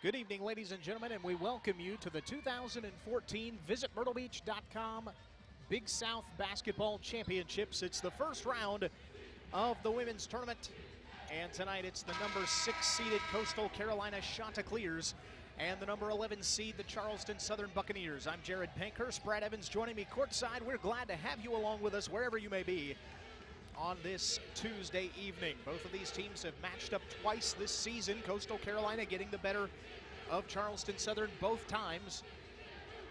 Good evening, ladies and gentlemen, and we welcome you to the 2014 VisitMyrtleBeach.com Big South Basketball Championships. It's the first round of the women's tournament, and tonight it's the number 6 seeded Coastal Carolina Chanticleers and the number 11 seed, the Charleston Southern Buccaneers. I'm Jared Pankhurst. Brad Evans joining me courtside. We're glad to have you along with us wherever you may be on this Tuesday evening. Both of these teams have matched up twice this season. Coastal Carolina getting the better of Charleston Southern both times.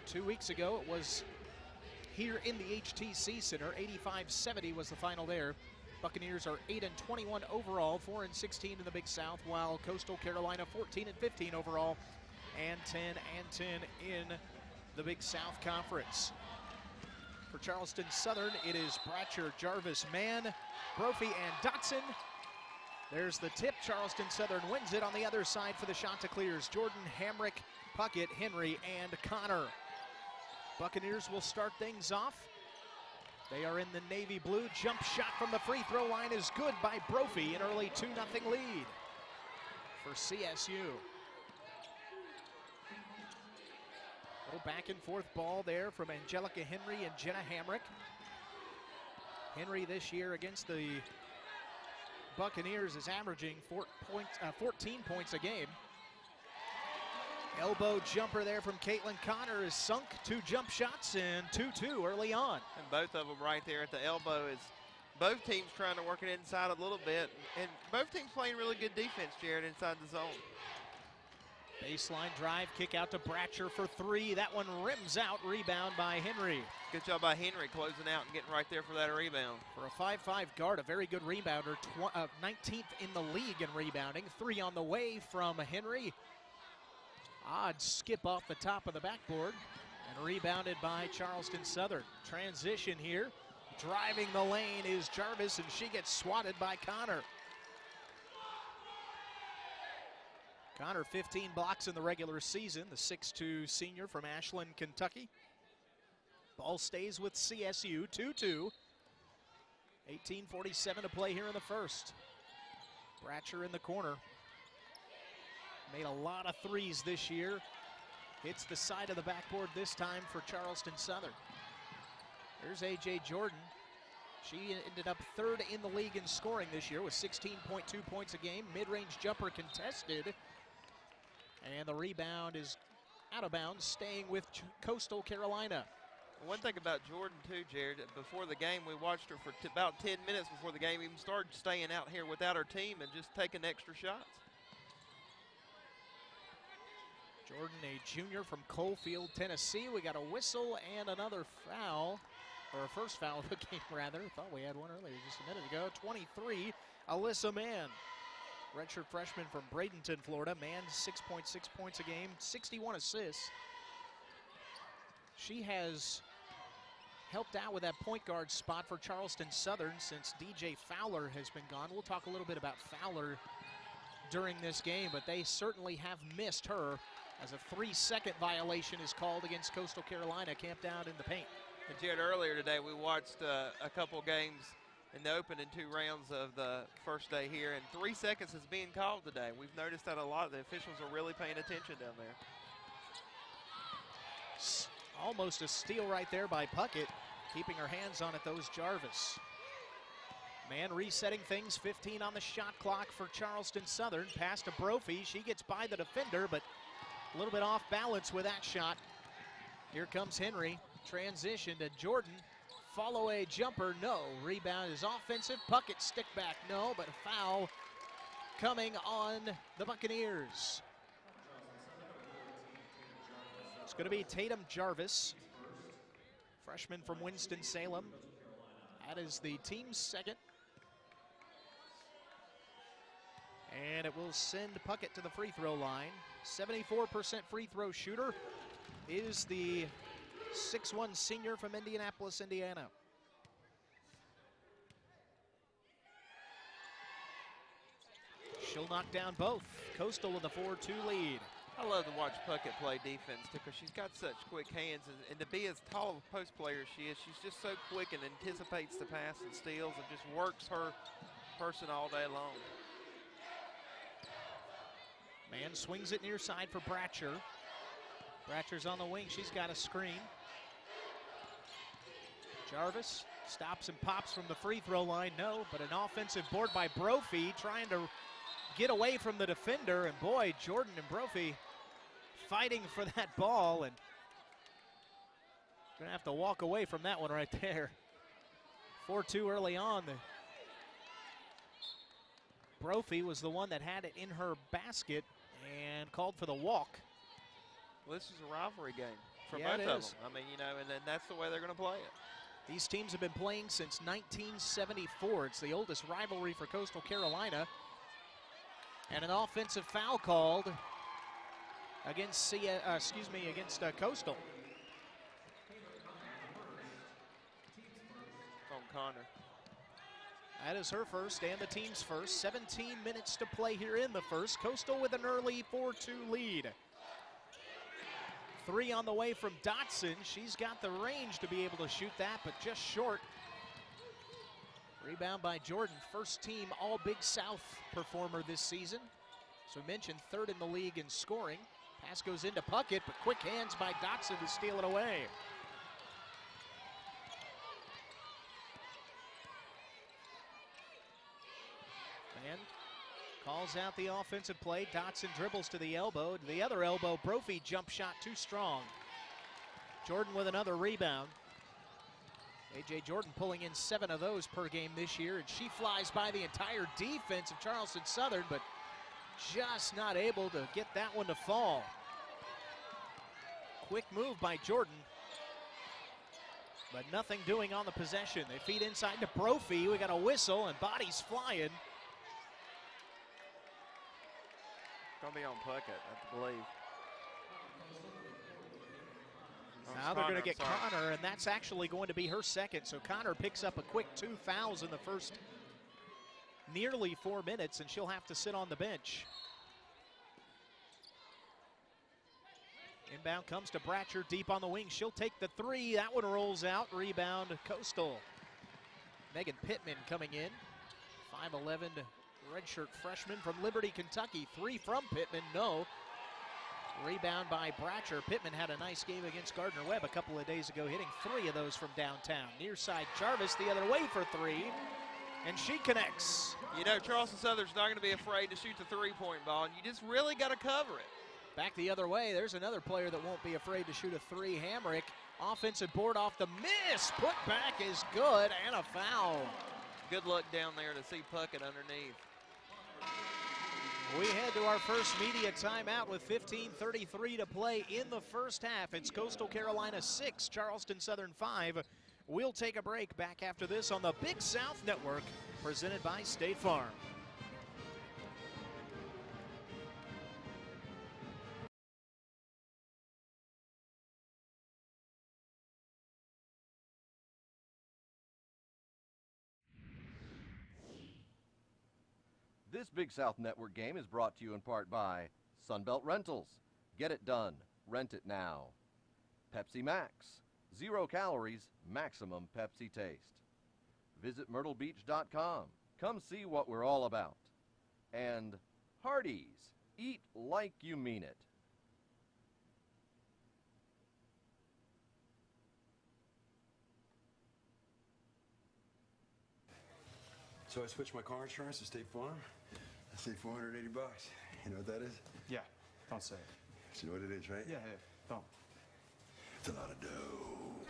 2 weeks ago it was here in the HTC Center. 85-70 was the final there. Buccaneers are 8-21 overall, 4-16 in the Big South, while Coastal Carolina 14-15 overall and 10-10 in the Big South Conference. For Charleston Southern, it is Bratcher, Jarvis, Mann, Brophy, and Dotson. There's the tip. Charleston Southern wins it. On the other side for the Chanticleers, Jordan, Hamrick, Puckett, Henry, and Connor. Buccaneers will start things off. They are in the navy blue. Jump shot from the free throw line is good by Brophy. An early 2-0 lead for CSU. Little back and forth ball there from Angelica Henry and Jenna Hamrick. Henry this year against the Buccaneers is averaging 14 points a game. Elbow jumper there from Caitlin Connor is sunk. 2 jump shots and 2-2 early on. And both of them right there at the elbow is both teams trying to work it inside a little bit. And both teams playing really good defense, Jared, inside the zone. Baseline drive, kick out to Bratcher for 3. That one rims out, rebound by Henry. Good job by Henry closing out and getting right there for that rebound. For a 5'5 guard, a very good rebounder, 19th in the league in rebounding. 3 on the way from Henry. Odd skip off the top of the backboard and rebounded by Charleston Southern. Transition here. Driving the lane is Jarvis, and she gets swatted by Connor. Connor, 15 blocks in the regular season, the 6'2 senior from Ashland, Kentucky. Ball stays with CSU, 2-2. 18:47 to play here in the first. Bratcher in the corner. Made a lot of threes this year. Hits the side of the backboard this time for Charleston Southern. There's A.J. Jordan. She ended up 3rd in the league in scoring this year with 16.2 points a game. Mid-range jumper contested. And the rebound is out of bounds, staying with Coastal Carolina. One thing about Jordan too, Jared, before the game we watched her for about 10 minutes before the game even started, staying out here without her team and just taking extra shots. Jordan, a junior from Coalfield, Tennessee. We got a whistle and another foul, or a first foul of the game rather. Thought we had one earlier just a minute ago. 23, Alyssa Mann. Redshirt freshman from Bradenton, Florida. Mann, 6.6 points a game, 61 assists. She has helped out with that point guard spot for Charleston Southern since DJ Fowler has been gone. We'll talk a little bit about Fowler during this game, but they certainly have missed her as a 3-second violation is called against Coastal Carolina, camped out in the paint. And Jared, earlier today we watched a couple games in the opening 2 rounds of the first day here, and 3 seconds is being called today. We've noticed that a lot. The officials are really paying attention down there. Almost a steal right there by Puckett, keeping her hands on it, those Jarvis. Mann resetting things, 15 on the shot clock for Charleston Southern. Pass to Brophy, she gets by the defender, but a little bit off balance with that shot. Here comes Henry, transition to Jordan. Follow a jumper, no. Rebound is offensive. Puckett stick back, no, but a foul coming on the Buccaneers. It's going to be Tatum Jarvis, freshman from Winston-Salem. That is the team's second. And it will send Puckett to the free throw line. 74% free throw shooter is the 6'1 senior from Indianapolis, Indiana. She'll knock down both. Coastal with a 4-2 lead. I love to watch Puckett play defense too, because she's got such quick hands, and to be as tall of a post player as she is, she's just so quick and anticipates the pass and steals and just works her person all day long. Man swings it near side for Bratcher. Bratcher's on the wing. She's got a screen. Jarvis stops and pops from the free throw line. No, but an offensive board by Brophy trying to get away from the defender. And boy, Jordan and Brophy fighting for that ball. And going to have to walk away from that one right there. 4-2 early on. Brophy was the one that had it in her basket and called for the walk. Well, this is a rivalry game for Yeah, both it of is. them. I mean, you know, and then that's the way they're going to play it. These teams have been playing since 1974. It's the oldest rivalry for Coastal Carolina. And an offensive foul called against Coastal. From Connor. That is her first and the team's first. 17 minutes to play here in the first. Coastal with an early 4-2 lead. 3 on the way from Dotson. She's got the range to be able to shoot that, but just short. Rebound by Jordan, first team All Big South performer this season. So we mentioned third in the league in scoring. Pass goes into Puckett, but quick hands by Dotson to steal it away. And calls out the offensive play. Dotson dribbles to the elbow. To the other elbow, Brophy jump shot too strong. Jordan with another rebound. A.J. Jordan pulling in 7 of those per game this year, and she flies by the entire defense of Charleston Southern, but just not able to get that one to fall. Quick move by Jordan, but nothing doing on the possession. They feed inside to Brophy. We got a whistle, and bodies flying. Going to be on Puckett, I believe. Now they're going to get Connor, and that's actually going to be her second. So Connor picks up a quick 2 fouls in the first nearly 4 minutes, and she'll have to sit on the bench. Inbound comes to Bratcher, deep on the wing. She'll take the 3. That one rolls out. Rebound, Coastal. Megan Pittman coming in. 5'11", redshirt freshman from Liberty, Kentucky. 3 from Pittman, no. Rebound by Bratcher. Pittman had a nice game against Gardner-Webb a couple of days ago, hitting 3 of those from downtown. Near side, Jarvis the other way for 3, and she connects. You know, Charleston Southern's not going to be afraid to shoot the three-point ball, and you just really got to cover it. Back the other way, there's another player that won't be afraid to shoot a 3, Hamrick. Offensive board off the miss. Put back is good, and a foul. Good look down there to see Puckett underneath. We head to our first media timeout with 15:33 to play in the first half. It's Coastal Carolina 6, Charleston Southern 5. We'll take a break back after this on the Big South Network, presented by State Farm. This Big South Network game is brought to you in part by Sunbelt Rentals. Get it done. Rent it now. Pepsi Max. 0 calories, maximum Pepsi taste. Visit MyrtleBeach.com. Come see what we're all about. And Hardee's. Eat like you mean it. So I switched my car insurance to State Farm. I saved $480. You know what that is? Yeah, don't say it. You know what it is, right? Yeah, don't. It's a lot of dough.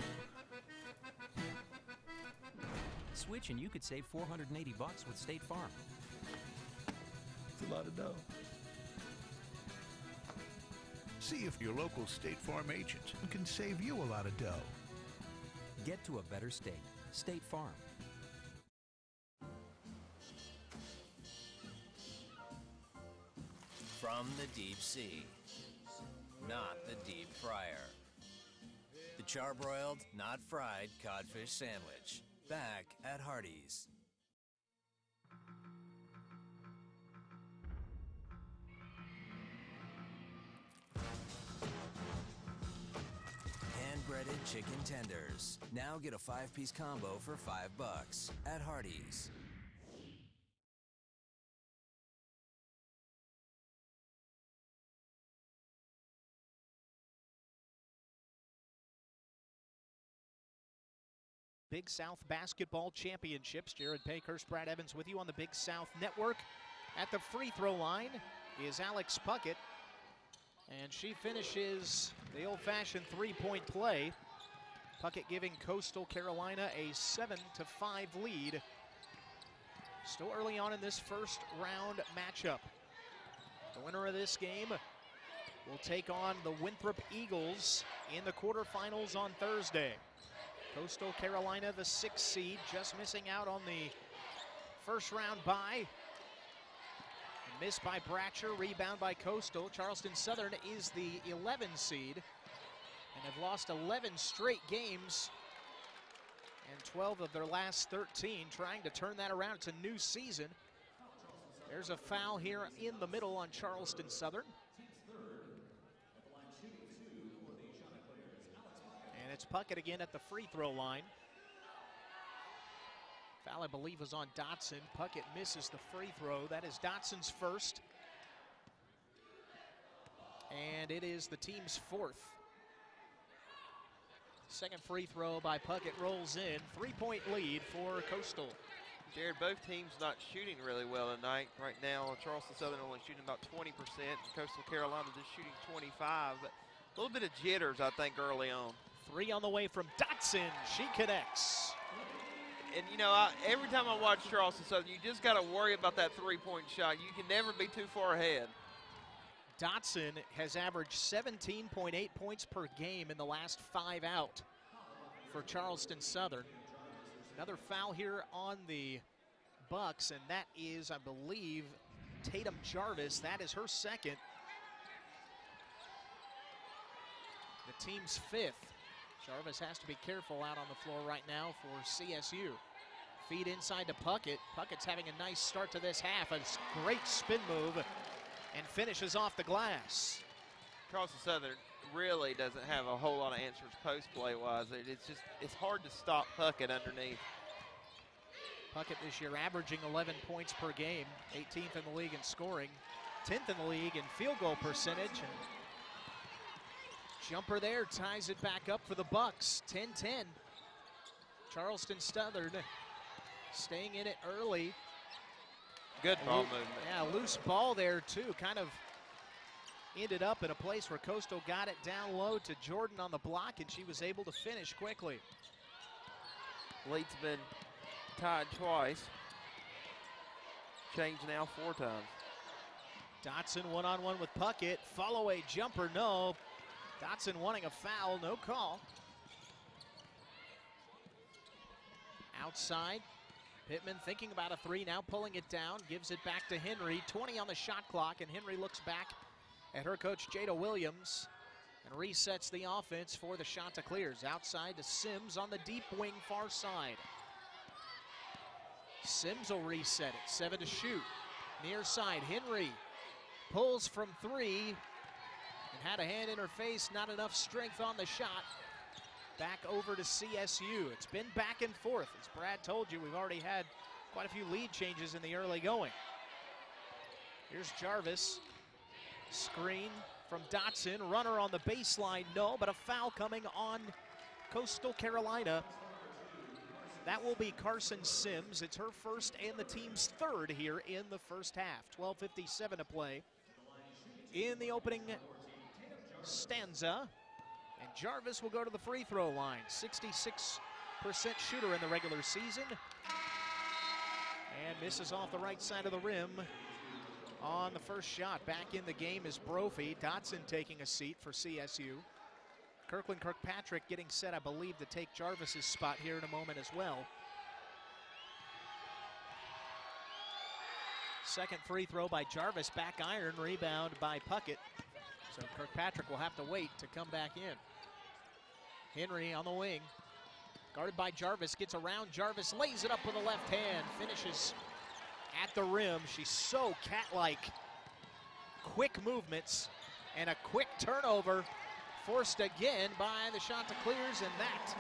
Switch and you could save $480 with State Farm. It's a lot of dough. See if your local State Farm agent can save you a lot of dough. Get to a better state. State Farm. From the deep sea, not the deep fryer. The charbroiled, not fried codfish sandwich. Back at Hardee's. Hand-breaded chicken tenders. Now get a 5-piece combo for $5 at Hardee's. Big South Basketball Championships. Jared Payhurst, Brad Evans with you on the Big South Network. At the free throw line is Alex Puckett, and she finishes the old-fashioned three-point play. Puckett giving Coastal Carolina a 7-5 lead. Still early on in this first round matchup. The winner of this game will take on the Winthrop Eagles in the quarterfinals on Thursday. Coastal Carolina, the 6th seed, just missing out on the first round bye. Missed by Bratcher, rebound by Coastal. Charleston Southern is the 11 seed and have lost 11 straight games and 12 of their last 13, trying to turn that around. It's a new season. There's a foul here in the middle on Charleston Southern. And it's Puckett again at the free throw line. Foul, I believe, was on Dotson. Puckett misses the free throw. That is Dotson's first. And it is the team's 4th. Second free throw by Puckett rolls in. 3-point lead for Coastal. Jared, both teams not shooting really well tonight. Right now, Charleston Southern only shooting about 20%. Coastal Carolina just shooting 25%. But a little bit of jitters, I think, early on. 3 on the way from Dotson. She connects. And, you know, every time I watch Charleston Southern, you just got to worry about that three-point shot. You can never be too far ahead. Dotson has averaged 17.8 points per game in the last 5 out for Charleston Southern. Another foul here on the Bucks, and that is, I believe, Tatum Jarvis. That is her second. The team's 5th. Jarvis has to be careful out on the floor right now for CSU. Feed inside to Puckett. Puckett's having a nice start to this half. A great spin move and finishes off the glass. Charleston Southern really doesn't have a whole lot of answers post play wise. It's hard to stop Puckett underneath. Puckett this year averaging 11 points per game, 18th in the league in scoring, 10th in the league in field goal percentage. And jumper there ties it back up for the Bucks. 10-10. Charleston Southern staying in it early. Good ball movement. Yeah, loose ball there too. Kind of ended up in a place where Coastal got it down low to Jordan on the block, and she was able to finish quickly. Lead's been tied twice. Changed now 4 times. Dotson one-on-one with Puckett. Follow-away jumper, no. Dotson wanting a foul, no call. Outside, Pittman thinking about a 3, now pulling it down, gives it back to Henry. 20 on the shot clock, and Henry looks back at her coach Jada Williams and resets the offense for the shot to clears. Outside to Sims on the deep wing far side. Sims will reset it, 7 to shoot. Near side, Henry pulls from 3 and had a hand in her face, not enough strength on the shot. Back over to CSU. It's been back and forth. As Brad told you, we've already had quite a few lead changes in the early going. Here's Jarvis. Screen from Dotson. Runner on the baseline, no, but a foul coming on Coastal Carolina. That will be Carson Sims. It's her first and the team's 3rd here in the first half. 12:57 to play in the opening stanza. And Jarvis will go to the free throw line. 66% shooter in the regular season. And misses off the right side of the rim on the first shot. Back in the game is Brophy. Dotson taking a seat for CSU. Kirkland Kirkpatrick getting set, I believe, to take Jarvis's spot here in a moment as well. Second free throw by Jarvis, back iron, rebound by Puckett. So Kirkpatrick will have to wait to come back in. Henry on the wing, guarded by Jarvis, gets around Jarvis, lays it up with the left hand, finishes at the rim. She's so cat-like. Quick movements and a quick turnover, forced again by the shot to clears, and that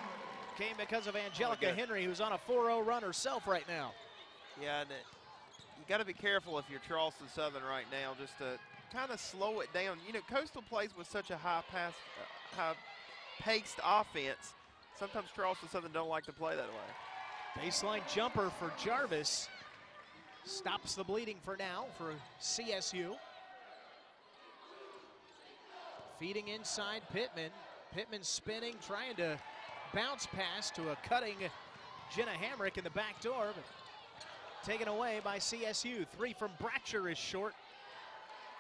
came because of Angelica Henry, who's on a 4-0 run herself right now. Yeah, and you got to be careful if you're Charleston Southern right now, just to kind of slow it down. You know, Coastal plays with such a high-paced offense Sometimes Charleston Southern don't like to play that way. Baseline jumper for Jarvis. Stops the bleeding for now for CSU. Feeding inside Pittman. Pittman spinning, trying to bounce pass to a cutting Jenna Hamrick in the back door, but taken away by CSU. 3 from Bratcher is short.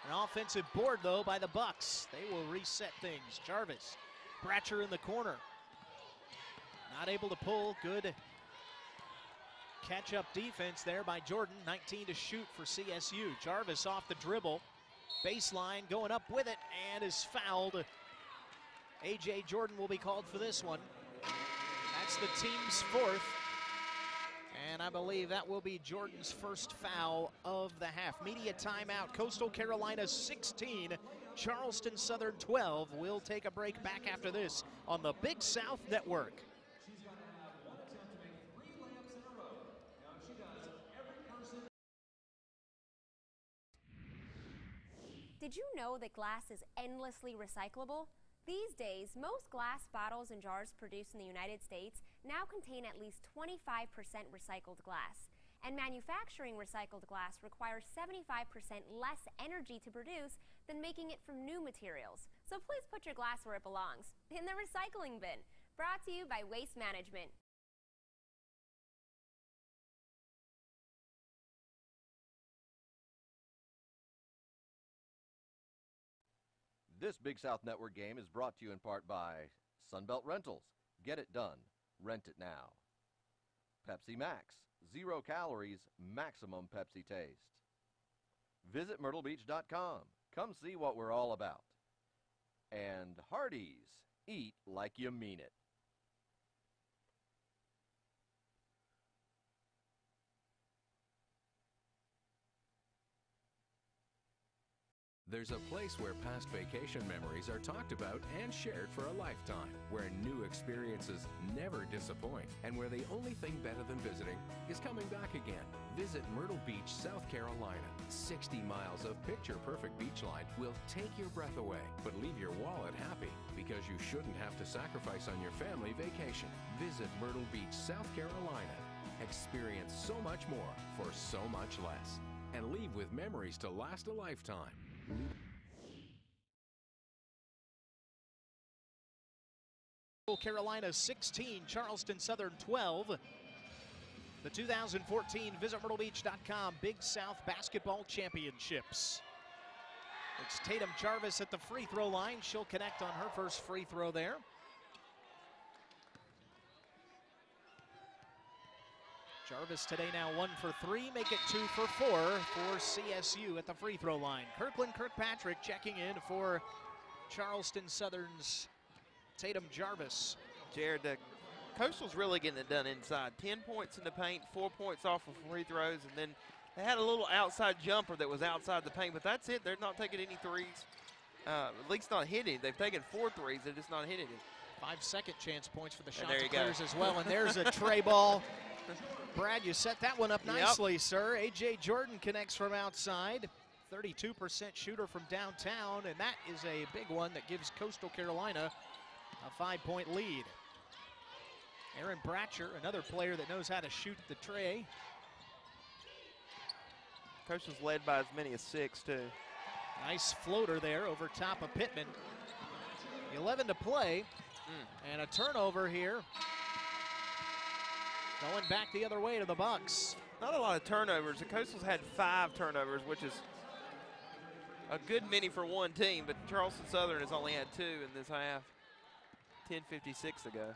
An offensive board, though, by the Bucks. They will reset things. Jarvis, Bratcher in the corner. Not able to pull. Good catch-up defense there by Jordan. 19 to shoot for CSU. Jarvis off the dribble. Baseline going up with it and is fouled. A.J. Jordan will be called for this one. That's the team's 4th. And I believe that will be Jordan's first foul of the half. Media timeout. Coastal Carolina 16, Charleston Southern 12. We'll take a break back after this on the Big South Network. Did you know that glass is endlessly recyclable? These days, most glass bottles and jars produced in the United States now contain at least 25% recycled glass. And manufacturing recycled glass requires 75% less energy to produce than making it from new materials. So please put your glass where it belongs, in the recycling bin. Brought to you by Waste Management. This Big South Network game is brought to you in part by Sunbelt Rentals. Get it done. Rent it now. Pepsi Max. 0 calories, maximum Pepsi taste. Visit MyrtleBeach.com. Come see what we're all about. And Hardee's. Eat like you mean it. There's a place where past vacation memories are talked about and shared for a lifetime, where new experiences never disappoint, and where the only thing better than visiting is coming back again. Visit Myrtle Beach, South Carolina. 60 miles of picture-perfect beachline will take your breath away, but leave your wallet happy, because you shouldn't have to sacrifice on your family vacation. Visit Myrtle Beach, South Carolina. Experience so much more for so much less, and leave with memories to last a lifetime. Carolina 16, Charleston Southern 12. The 2014 Visit MyrtleBeach.com Big South Basketball Championships. It's Tatum Jarvis at the free throw line. She'll connect on her first free throw there. Jarvis today now 1 for 3, make it 2 for 4 for CSU at the free throw line. Kirkland Kirkpatrick checking in for Charleston Southern's Tatum Jarvis. Jared, Coastal's really getting it done inside. 10 points in the paint, 4 points off of free throws, and then they had a little outside jumper that was outside the paint, but that's it. They're not taking any threes, at least not hitting. They've taken 4 threes, they're just not hitting it. 5 second chance points for the shot there you clears go. as well, and there's a tray ball. Brad, you set that one up nicely, sir. A.J. Jordan connects from outside. 32% shooter from downtown, and that is a big one that gives Coastal Carolina a 5-point lead. Aaron Bratcher, another player that knows how to shoot the tray. Coastal's led by as many as 6, too. Nice floater there over top of Pittman. 11 to play, and a turnover here. Going back the other way to the Bucks. Not a lot of turnovers. The Coastal's had 5 turnovers, which is a good many for one team, but Charleston Southern has only had 2 in this half. 10:56 ago.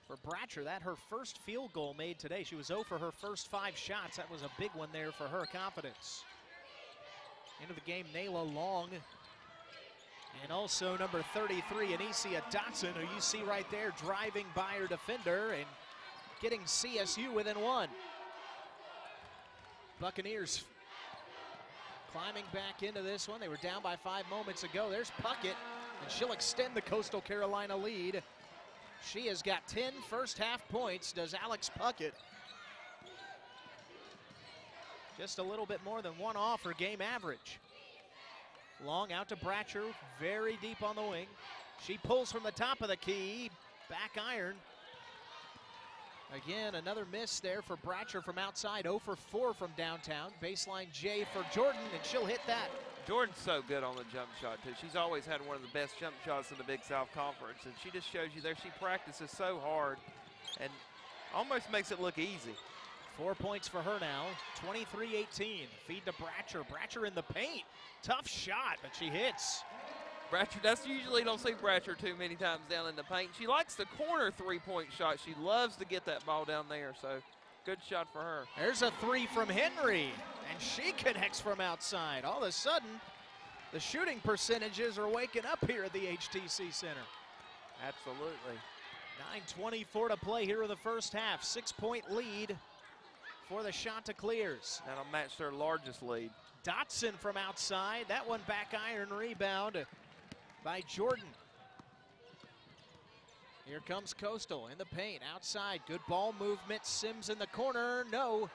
For Bratcher, that her first field goal made today. She was 0 for her first 5 shots. That was a big one there for her confidence. Into the game, Nayla Long. And also number 33, Anicia Dotson, who you see right there driving by her defender and getting CSU within 1. Buccaneers climbing back into this one. They were down by 5 moments ago. There's Puckett, and she'll extend the Coastal Carolina lead. She has got 10 first half points, does Alex Puckett. Just a little bit more than 1 off her game average. Long out to Bratcher, very deep on the wing. She pulls from the top of the key, back iron. Again, another miss there for Bratcher from outside, 0 for 4 from downtown. Baseline J for Jordan, and she'll hit that. Jordan's so good on the jump shot, too. She's always had one of the best jump shots in the Big South Conference, and she just shows you there she practices so hard and almost makes it look easy. 4 points for her now, 23-18. Feed to Bratcher. Bratcher in the paint. Tough shot, but she hits. Bratcher, that's usually don't see Bratcher too many times down in the paint. She likes the corner three-point shot. She loves to get that ball down there, so good shot for her. There's a three from Henry, and she connects from outside. All of a sudden, the shooting percentages are waking up here at the HTC Center. Absolutely. 9:24 to play here in the first half. 6-point lead for the Chanticleers. That'll match their largest lead. Dotson from outside. That one back iron rebound by Jordan. Here comes Coastal in the paint, outside. Good ball movement. Sims in the corner, no.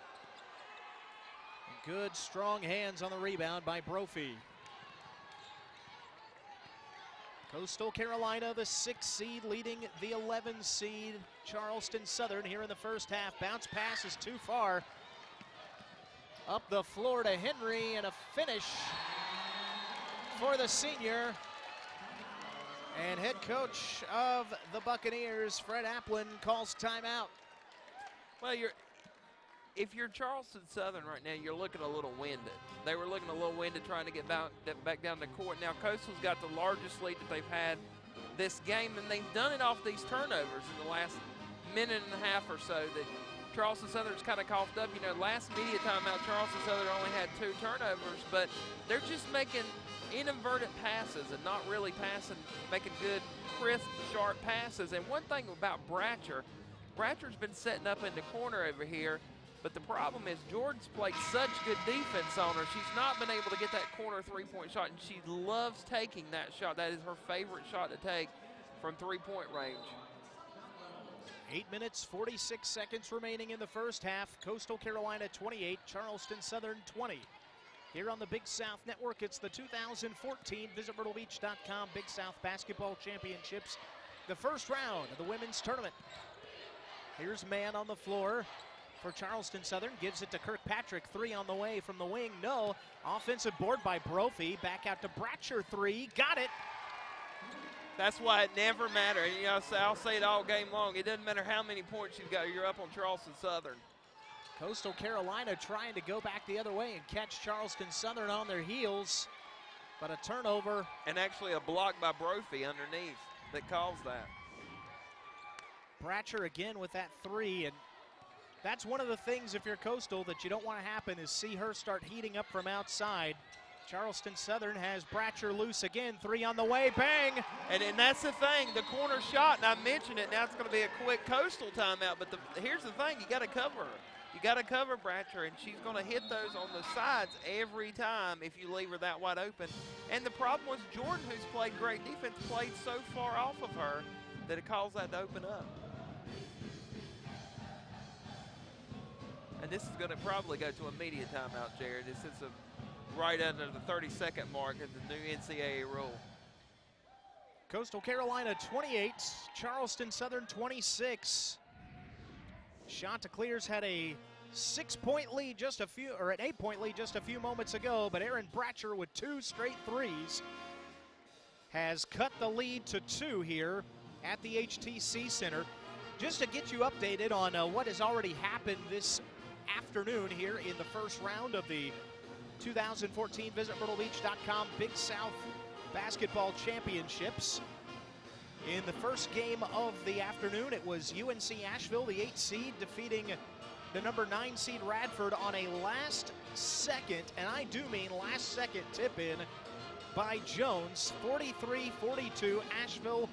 Good strong hands on the rebound by Brophy. Coastal Carolina, the 6th seed, leading the 11 seed Charleston Southern here in the first half. Bounce pass is too far. Up the floor to Henry, and a finish for the senior. And head coach of the Buccaneers, Fred Applin, calls timeout. Well, if you're Charleston Southern right now, you're looking a little winded. They were looking a little winded trying to get back down the court. Now, Coastal's got the largest lead that they've had this game, and they've done it off these turnovers in the last minute and a half or so that Charleston Southern's kind of coughed up. You know, last media timeout, Charleston Southern only had 2 turnovers, but they're just making inadvertent passes and not really passing, making good, crisp, sharp passes. And one thing about Bratcher's been setting up in the corner over here, but the problem is Jordan's played such good defense on her. She's not been able to get that corner three-point shot, and she loves taking that shot. That is her favorite shot to take from three-point range. 8 minutes, 46 seconds remaining in the first half. Coastal Carolina 28, Charleston Southern 20. Here on the Big South Network, it's the 2014 Visit MyrtleBeach.com Big South Basketball Championships, the first round of the women's tournament. Here's Mann on the floor for Charleston Southern, gives it to Kirkpatrick. 3 on the way from the wing, no. Offensive board by Brophy, back out to Bratcher, 3, got it. That's why it never matters. You know, I'll say it all game long. It doesn't matter how many points you've got, you're up on Charleston Southern. Coastal Carolina trying to go back the other way and catch Charleston Southern on their heels, but a turnover. And actually a block by Brophy underneath that caused that. Bratcher again with that 3, and that's one of the things, if you're Coastal, that you don't want to happen is see her start heating up from outside. Charleston Southern has Bratcher loose again, 3 on the way, bang! And that's the thing, the corner shot, and I mentioned it, now it's going to be a quick Coastal timeout, but here's the thing, you got to cover her. You got to cover Bratcher, and she's going to hit those on the sides every time if you leave her that wide open. And the problem was Jordan, who's played great defense, played so far off of her that it caused that to open up. And this is going to probably go to a media timeout, Jared. This is right under the 30-second mark of the new NCAA rule. Coastal Carolina 28, Charleston Southern 26. Chanticleers had a 6-point lead an 8-point lead just a few moments ago, but Aaron Bratcher with 2 straight threes has cut the lead to 2 here at the HTC Center. Just to get you updated on what has already happened this afternoon here in the first round of the 2014 Visit MyrtleBeach.com Big South Basketball Championships. In the first game of the afternoon, it was UNC Asheville, the 8th seed, defeating the number 9 seed Radford on a last-second, and I do mean last-second tip-in by Jones, 43-42. Asheville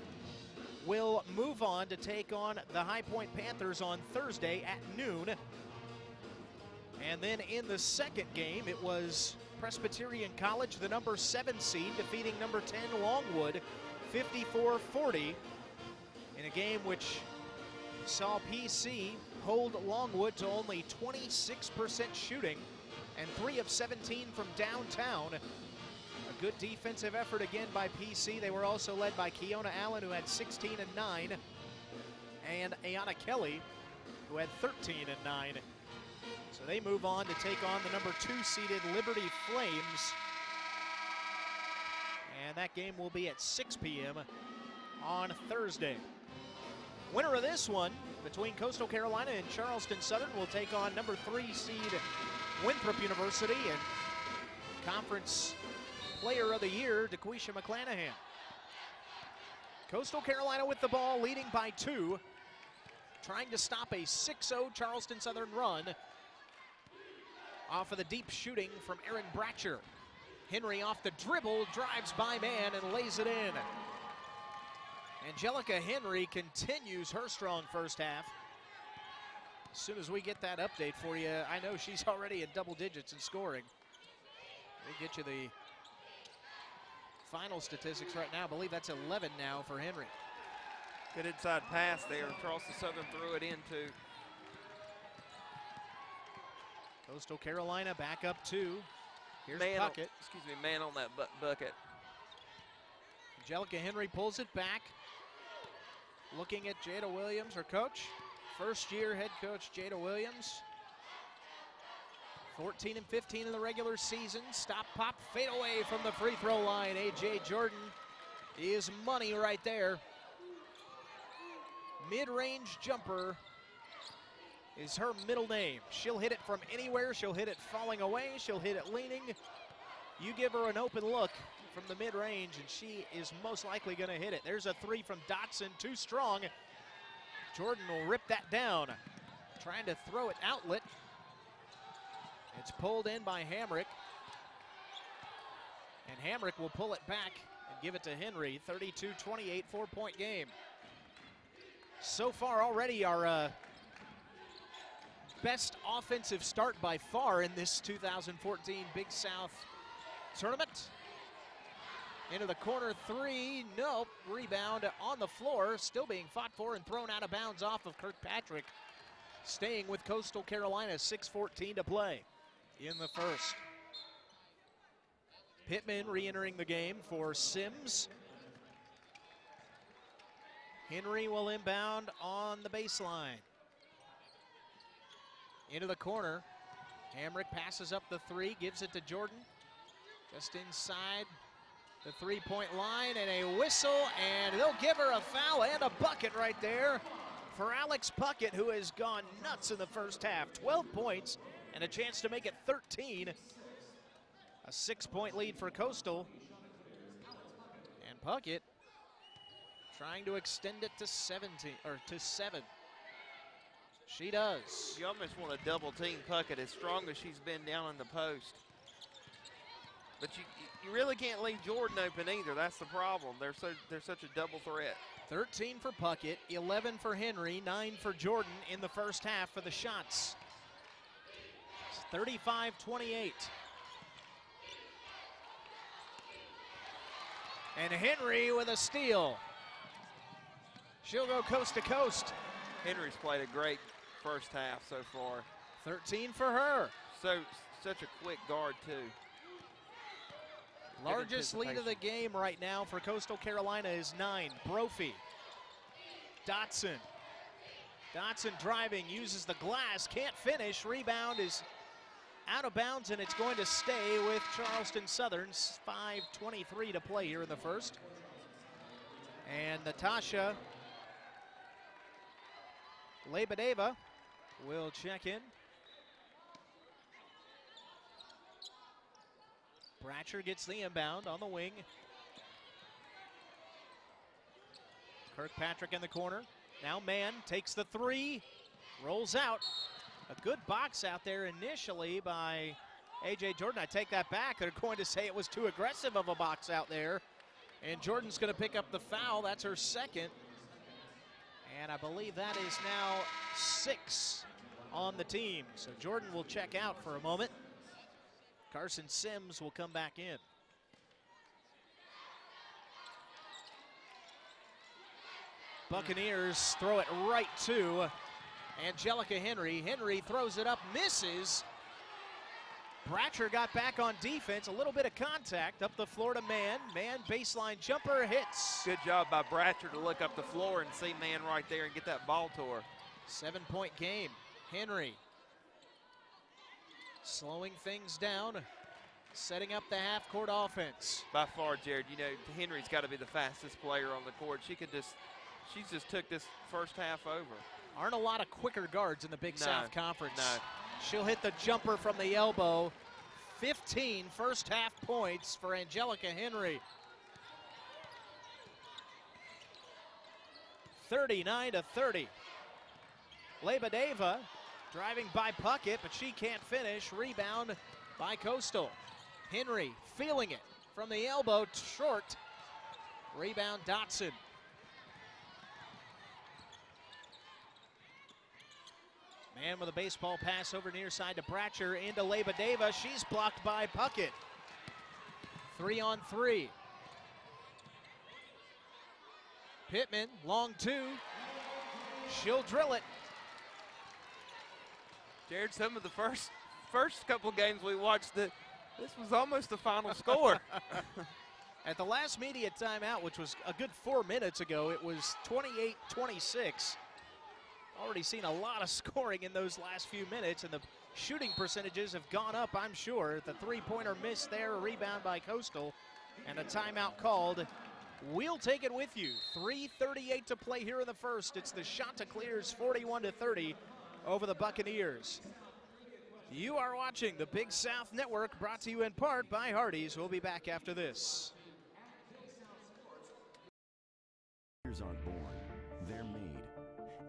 will move on to take on the High Point Panthers on Thursday at noon. And then in the second game, it was Presbyterian College, the number 7 seed, defeating number 10 Longwood, 54-40, in a game which saw PC hold Longwood to only 26% shooting and 3 of 17 from downtown. A good defensive effort again by PC. They were also led by Keona Allen, who had 16 and 9. and Ayana Kelly, who had 13 and 9. So they move on to take on the number 2 seeded Liberty Flames. And that game will be at 6 p.m. on Thursday. Winner of this one between Coastal Carolina and Charleston Southern will take on number 3 seed Winthrop University and Conference Player of the Year, DeQuisha McClanahan. Coastal Carolina with the ball, leading by 2, trying to stop a 6-0 Charleston Southern run off of the deep shooting from Aaron Bratcher. Henry off the dribble, drives by man and lays it in. Angelica Henry continues her strong first half. As soon as we get that update for you, I know she's already in double digits in scoring. We'll get you the final statistics right now. I believe that's 11 now for Henry. Good inside pass there. Charleston Southern threw it into. Coastal Carolina back up 2. Here's man Puckett. Man on that bucket. Angelica Henry pulls it back. Looking at Jada Williams, her coach. First year head coach Jada Williams. 14 and 15 in the regular season. Stop, pop, fade away from the free throw line. A.J. Jordan is money right there. Mid-range jumper is her middle name. She'll hit it from anywhere. She'll hit it falling away. She'll hit it leaning. You give her an open look from the mid-range, and she is most likely going to hit it. There's a 3 from Dotson, too strong. Jordan will rip that down. Trying to throw it outlet. It's pulled in by Hamrick. And Hamrick will pull it back and give it to Henry. 32-28, 4-point game. So far already our best offensive start by far in this 2014 Big South tournament. Into the corner 3, nope, rebound on the floor, still being fought for and thrown out of bounds off of Kirkpatrick. Staying with Coastal Carolina, 6:14 to play in the first. Pittman re-entering the game for Sims. Henry will inbound on the baseline. Into the corner. Hamrick passes up the 3, gives it to Jordan. Just inside the 3-point line, and a whistle, and they'll give her a foul and a bucket right there for Alex Puckett, who has gone nuts in the first half. 12 points and a chance to make it 13. A 6-point lead for Coastal. And Puckett trying to extend it to 7. She does. You almost want to double team Puckett as strong as she's been down in the post. But you really can't leave Jordan open either. That's the problem. They're such a double threat. 13 for Puckett, 11 for Henry, 9 for Jordan in the first half for the shots. 35-28. And Henry with a steal. She'll go coast to coast. Henry's played a great first half so far. 13 for her. Such a quick guard too. Largest lead of the game right now for Coastal Carolina is 9. Brophy. Dotson. Dotson driving, uses the glass, can't finish. Rebound is out of bounds, and it's going to stay with Charleston Southern's 5:23 to play here in the first. And Natasha Lebedeva will check in. Bratcher gets the inbound on the wing. Kirkpatrick in the corner. Now Mann takes the 3, rolls out. A good box out there initially by A.J. Jordan. I take that back. They're going to say it was too aggressive of a box out there. And Jordan's going to pick up the foul. That's her second. And I believe that is now 6 on the team. So Jordan will check out for a moment. Carson Sims will come back in. Buccaneers throw it right to Angelica Henry. Henry throws it up, misses. Bratcher got back on defense, a little bit of contact up the floor to Man. Man baseline jumper hits. Good job by Bratcher to look up the floor and see Man right there and get that ball to her. 7-point game. Henry slowing things down, setting up the half-court offense. By far, Jared, you know, Henry's got to be the fastest player on the court. She's just took this first half over. Aren't a lot of quicker guards in the Big South Conference. No. She'll hit the jumper from the elbow. 15 first half points for Angelica Henry. 39-30. Lebedeva driving by Puckett, but she can't finish. Rebound by Coastal. Henry feeling it from the elbow, short. Rebound Dotson. Man with a baseball pass over near side to Bratcher into Lebedeva. She's blocked by Puckett. 3-on-3. Pittman, long two. She'll drill it. Jared, some of the first couple games we watched, this was almost the final score. At the last media timeout, which was a good 4 minutes ago, it was 28-26. Already seen a lot of scoring in those last few minutes, and the shooting percentages have gone up, I'm sure. The three-pointer missed there, a rebound by Coastal, and a timeout called. We'll take it with you. 3:38 to play here in the first. It's the Chanticleers 41-30 over the Buccaneers. You are watching the Big South Network, brought to you in part by Hardee's. We'll be back after this. Leaders aren't born, they're made.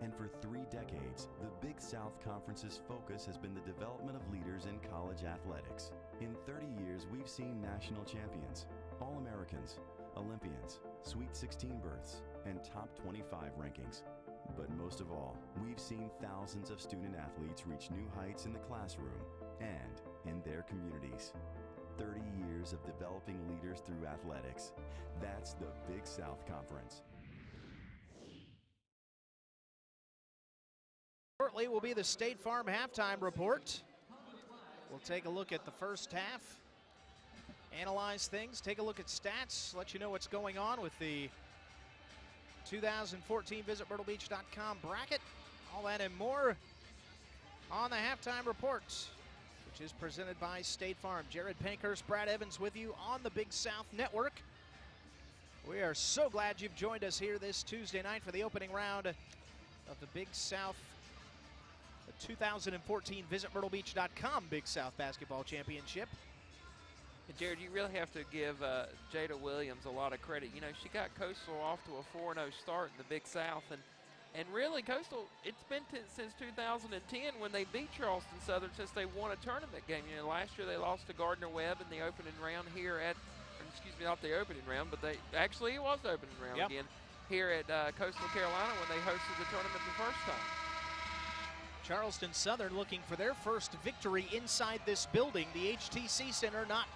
And for 3 decades, the Big South Conference's focus has been the development of leaders in college athletics. In 30 years, we've seen national champions, All-Americans, Olympians, Sweet 16 berths, and top 25 rankings. But most of all, we've seen thousands of student athletes reach new heights in the classroom and in their communities. 30 years of developing leaders through athletics. That's the Big South Conference. Shortly will be the State Farm halftime report. We'll take a look at the first half, analyze things, take a look at stats, let you know what's going on with the 2014 Visit MyrtleBeach.com bracket. All that and more on the halftime report, which is presented by State Farm. Jared Pankhurst, Brad Evans with you on the Big South Network. We are so glad you've joined us here this Tuesday night for the opening round of the Big South, the 2014 Visit MyrtleBeach.com Big South Basketball Championship. And Jared, you really have to give Jada Williams a lot of credit. You know, she got Coastal off to a 4-0 start in the Big South, and really Coastal, it's been since 2010 when they beat Charleston Southern since they won a tournament game. You know, last year they lost to Gardner-Webb in the opening round here at, excuse me, not the opening round, but it was the opening round again here at Coastal Carolina when they hosted the tournament the first time. Charleston Southern looking for their first victory inside this building. The HTC Center not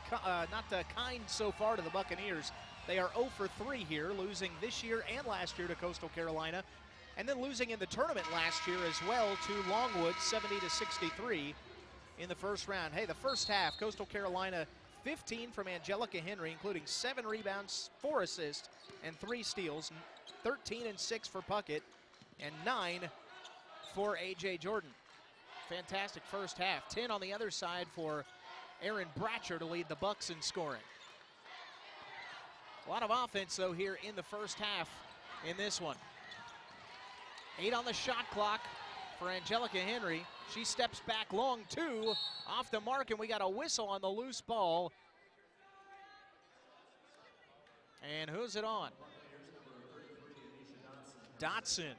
kind so far to the Buccaneers. They are 0 for 3 here, losing this year and last year to Coastal Carolina, and then losing in the tournament last year as well to Longwood, 70-63 in the first round. Hey, the first half, Coastal Carolina 15 from Angelica Henry, including 7 rebounds, 4 assists, and 3 steals, 13 and 6 for Puckett, and 9 for A.J. Jordan. Fantastic first half. 10 on the other side for Aaron Bratcher to lead the Bucks in scoring. A lot of offense, though, here in the first half in this one. 8 on the shot clock for Angelica Henry. She steps back long, 2 off the mark, and we got a whistle on the loose ball. And who's it on? Dotson.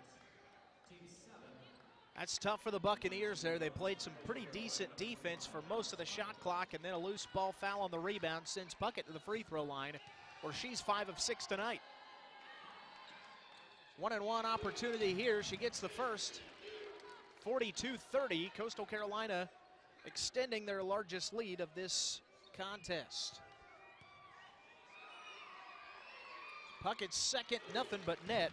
That's tough for the Buccaneers there. They played some pretty decent defense for most of the shot clock, and then a loose ball foul on the rebound sends Puckett to the free throw line, where she's 5 of 6 tonight. 1-and-1 opportunity here. She gets the first. 42-30. Coastal Carolina extending their largest lead of this contest. Puckett's second, nothing but net.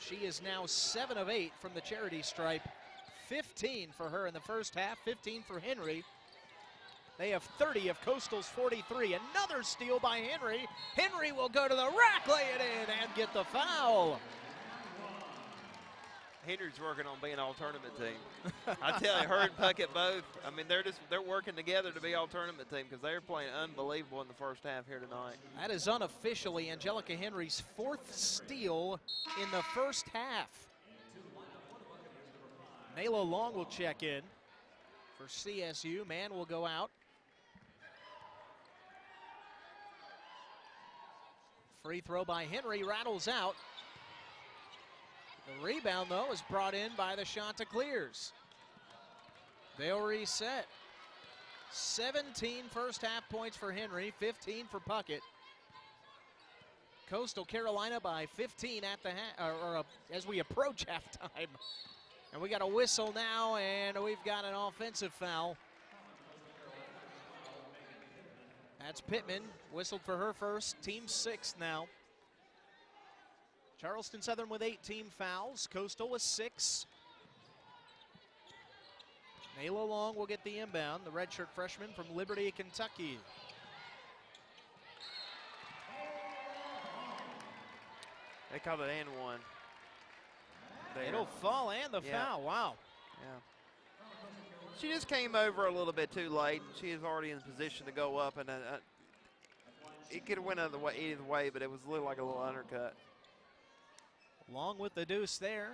She is now 7 of 8 from the charity stripe. 15 for her in the first half, 15 for Henry. They have 30 of Coastal's 43. Another steal by Henry. Henry will go to the rack, lay it in, and get the foul. Henry's working on being all-tournament team. I tell you, her and Puckett both, I mean, they're working together to be all-tournament team because they're playing unbelievable in the first half here tonight. That is unofficially Angelica Henry's 4th steal in the first half. Nayla Long will check in for CSU. Mann will go out. Free throw by Henry rattles out. The rebound, though, is brought in by the Chanticleers. They'll reset. 17 first half points for Henry, 15 for Puckett. Coastal Carolina by 15 at the as we approach halftime. And we got a whistle now, and we've got an offensive foul. That's Pittman, whistled for her first, team 6th now. Charleston Southern with 8 team fouls, Coastal with 6. Nayla Long will get the inbound, the redshirt freshman from Liberty, Kentucky. They called it and one. It'll fall and the foul, wow. Yeah. She just came over a little bit too late, and she is already in position to go up, and it could have went either way, but it was like a little undercut. Long with the deuce there.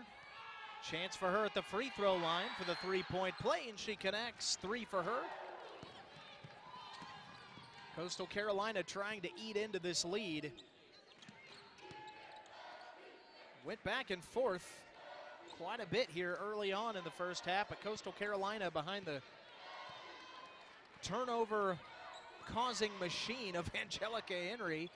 Chance for her at the free throw line for the 3-point play, and she connects. 3 for her. Coastal Carolina trying to eat into this lead. Went back and forth quite a bit here early on in the first half, but Coastal Carolina behind the turnover-causing machine of Angelica Henry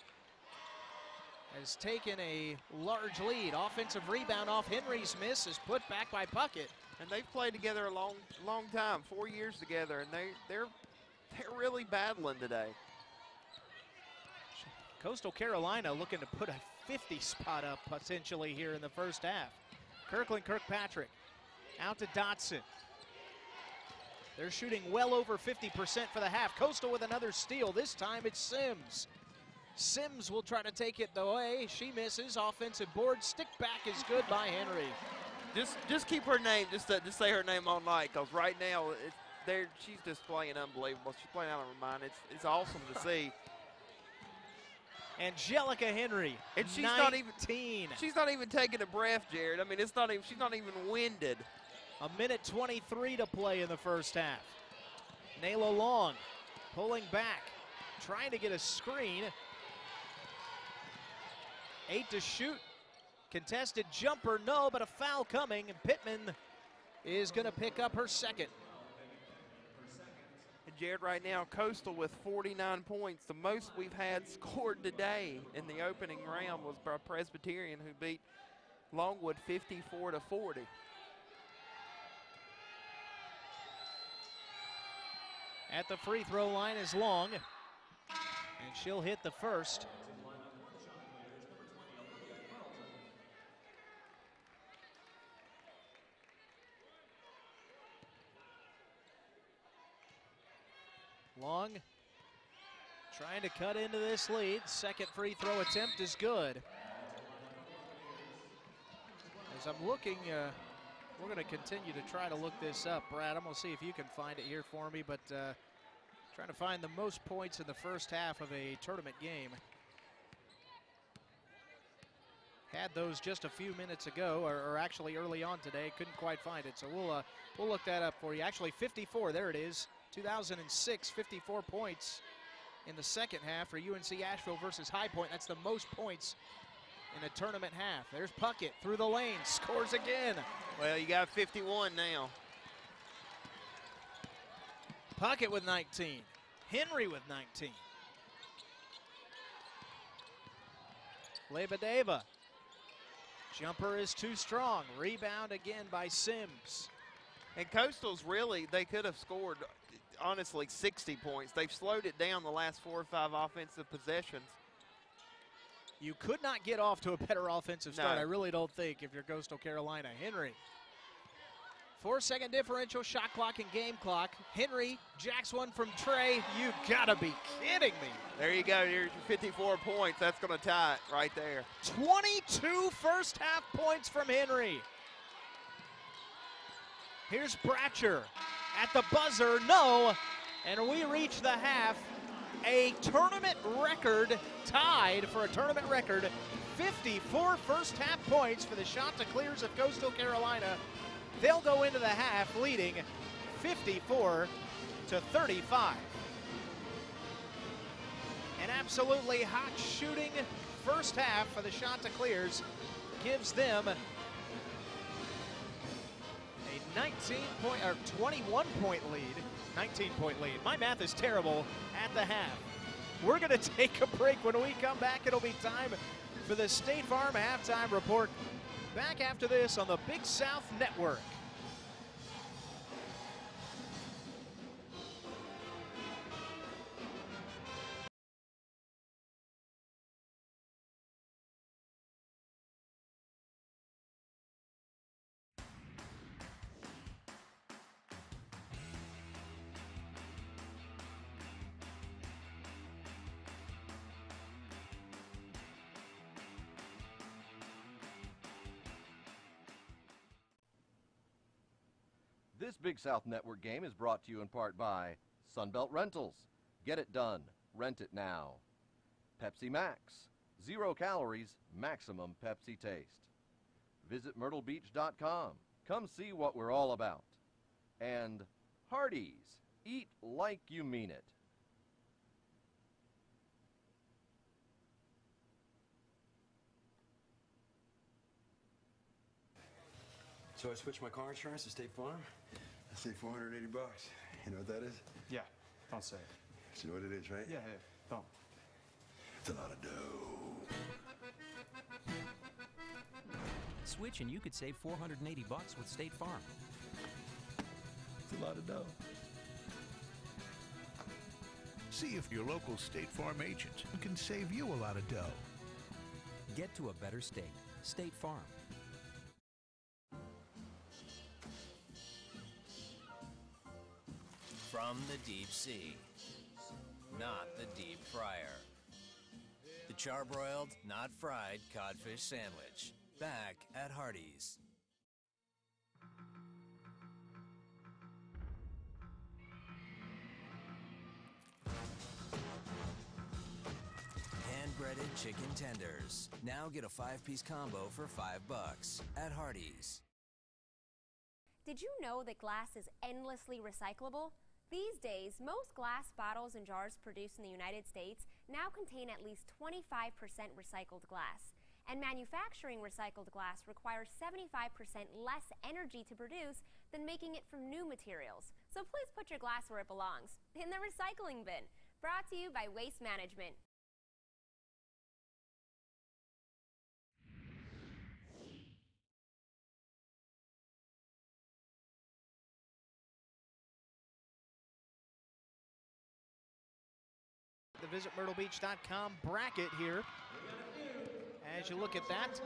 has taken a large lead. Offensive rebound off Henry's miss is put back by Puckett. And they've played together a long time, 4 years together, and they're really battling today. Coastal Carolina looking to put a 50 spot up potentially here in the first half. Kirkland Kirkpatrick out to Dotson. They're shooting well over 50% for the half. Coastal with another steal. This time it's Sims. Sims will try to take it the way. She misses. Offensive board. Stick back is good by Henry. Just keep her name. Just say her name all night, because right now she's just playing unbelievable. She's playing out of her mind. It's awesome to see. Angelica Henry, and she's 19. She's not even taking a breath, Jared. I mean, she's not even winded. A minute 23 to play in the first half. Nayla Long pulling back, trying to get a screen. 8 to shoot. Contested jumper, no, but a foul coming, and Pittman is going to pick up her second. And Jared, right now, Coastal with 49 points. The most we've had scored today in the opening round was by Presbyterian, who beat Longwood 54-40. At the free throw line is Long, and she'll hit the first. Long trying to cut into this lead. Second free throw attempt is good. As I'm looking, we're going to continue to try to look this up. Brad, I'm going to see if you can find it here for me, but trying to find the most points in the first half of a tournament game. Had those just a few minutes ago, or actually early on today. Couldn't quite find it, so we'll look that up for you. Actually, 54, there it is. 2006, 54 points in the second half for UNC Asheville versus High Point. That's the most points in a tournament half. There's Puckett through the lane, scores again. Well, you got 51 now. Puckett with 19. Henry with 19. Lebedeva. Jumper is too strong. Rebound again by Sims. And Coastal's really, they could have scored, honestly, 60 points. They've slowed it down the last 4 or 5 offensive possessions. You could not get off to a better offensive start, No. I really don't think, if you're Coastal Carolina. Henry 4-second differential, shot clock and game clock. Henry jacks one from Trey. You gotta be kidding me. There you go. Here's your 54 points. That's going to tie it right there. 22 first half points from Henry. Here's Bratcher at the buzzer, no, and we reach the half. A tournament record, tied for a tournament record, 54 first half points for the Chanticleers of Coastal Carolina. They'll go into the half leading 54-35. An absolutely hot shooting first half for the Chanticleers gives them a 21-point lead. 19-point lead. My math is terrible at the half. We're going to take a break. When we come back, it'll be time for the State Farm Halftime Report. Back after this on the Big South Network. This Big South Network game is brought to you in part by Sunbelt Rentals. Get it done. Rent it now. Pepsi Max. 0 calories, maximum Pepsi taste. Visit MyrtleBeach.com. Come see what we're all about. And Hardee's. Eat like you mean it. So I switched my car insurance to State Farm. I saved $480. You know what that is? Yeah, don't say it. You know what it is, right? Yeah, don't. It's a lot of dough. Switch and you could save $480 with State Farm. It's a lot of dough. See if your local State Farm agent can save you a lot of dough. Get to a better state. State Farm. From the deep sea, not the deep fryer. The charbroiled, not fried codfish sandwich. Back at Hardee's. Hand-breaded chicken tenders. Now get a 5-piece combo for $5 at Hardee's. Did you know that glass is endlessly recyclable? These days, most glass bottles and jars produced in the United States now contain at least 25% recycled glass. And manufacturing recycled glass requires 75% less energy to produce than making it from new materials. So please put your glass where it belongs, in the recycling bin. Brought to you by Waste Management. The Visit MyrtleBeach.com bracket here. As you look at that,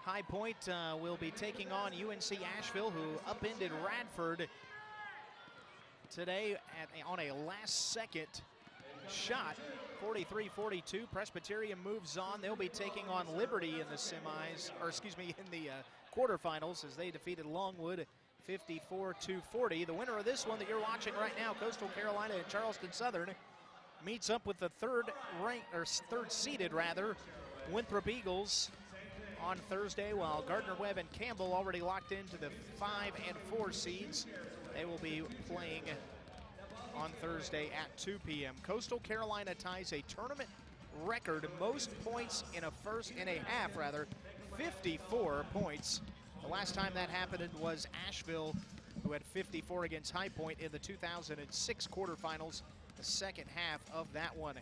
High Point will be taking on UNC Asheville, who upended Radford today on a last-second shot, 43-42. Presbyterian moves on. They'll be taking on Liberty in the semis, or excuse me, in the quarterfinals as they defeated Longwood 54-40. The winner of this one that you're watching right now, Coastal Carolina and Charleston Southern, meets up with the third-seeded Winthrop Eagles on Thursday, while Gardner-Webb and Campbell already locked into the 5 and 4 seeds. They will be playing on Thursday at 2 p.m. Coastal Carolina ties a tournament record most points in a half, 54 points. The last time that happened was Asheville, who had 54 against High Point in the 2006 quarterfinals, the second half of that one.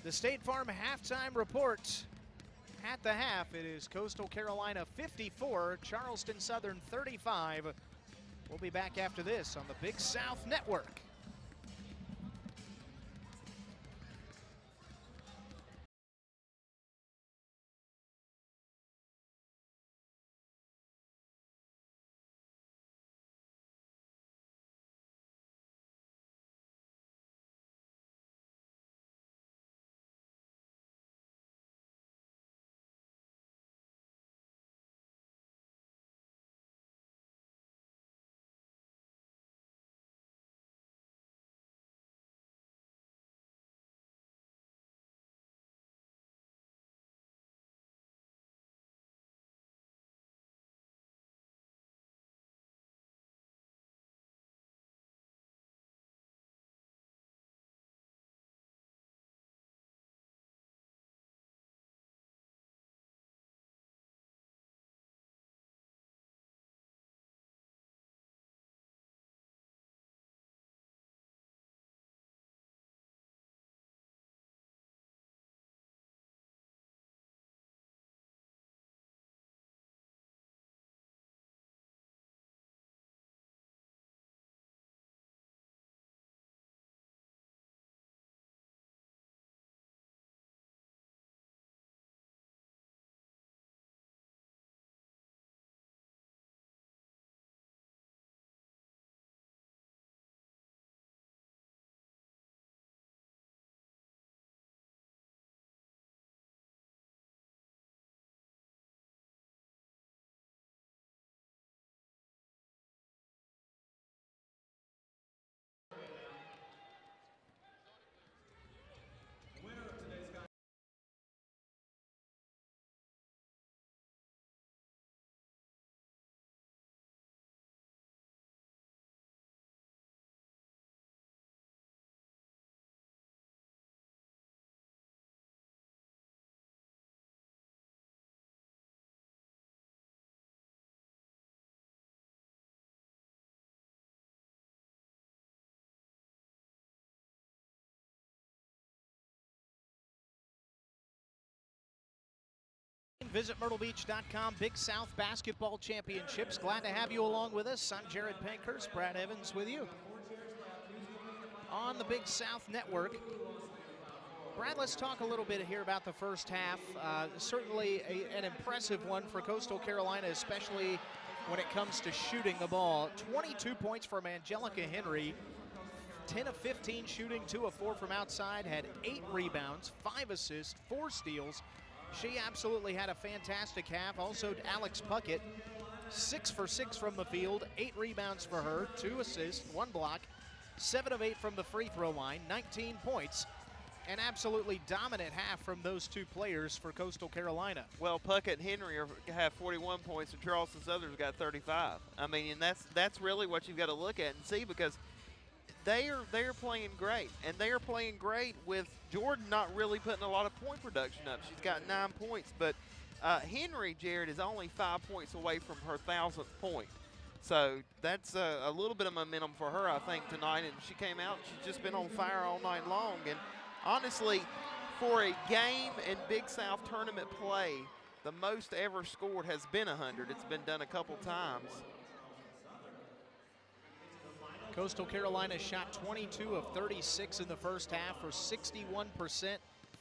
The State Farm halftime report. At the half, it is Coastal Carolina 54, Charleston Southern 35. We'll be back after this on the Big South Network. VisitMyrtleBeach.com Big South Basketball Championships. Glad to have you along with us. I'm Jared Pankhurst, Brad Evans with you on the Big South Network. Brad, let's talk a little bit here about the first half. Certainly an impressive one for Coastal Carolina, especially when it comes to shooting the ball. 22 points from Angelica Henry, 10 of 15 shooting, 2 of 4 from outside, had 8 rebounds, 5 assists, 4 steals. She absolutely had a fantastic half. Also, Alex Puckett, 6 for 6 from the field, 8 rebounds for her, 2 assists, 1 block, 7 of 8 from the free throw line, 19 points. An absolutely dominant half from those two players for Coastal Carolina. Well, Puckett and Henry have 41 points, and Charleston Southern's got 35. I mean, and that's really what you've got to look at and see, because they are playing great, and they are playing great with Jordan not really putting a lot of point production up. She's got 9 points, but Henry, Jared, is only 5 points away from her 1,000th point. So that's a little bit of momentum for her, I think, tonight. And she came out, she's just been on fire all night long. And honestly, for a game in Big South tournament play, the most ever scored has been 100. It's been done a couple times. Coastal Carolina shot 22 of 36 in the first half for 61%,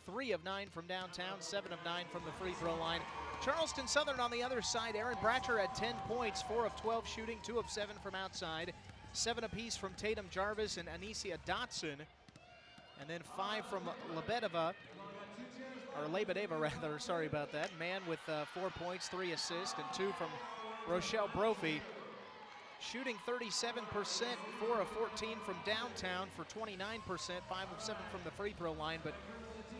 3 of 9 from downtown, 7 of 9 from the free throw line. Charleston Southern on the other side, Erin Bratcher had 10 points, 4 of 12 shooting, 2 of 7 from outside, 7 apiece from Tatum Jarvis and Anicia Dotson, and then 5 from Lebedeva, sorry about that. Mann with 4 points, 3 assists, and 2 from Rochelle Brophy. Shooting 37%, 4 of 14 from downtown for 29%, 5 of 7 from the free throw line, but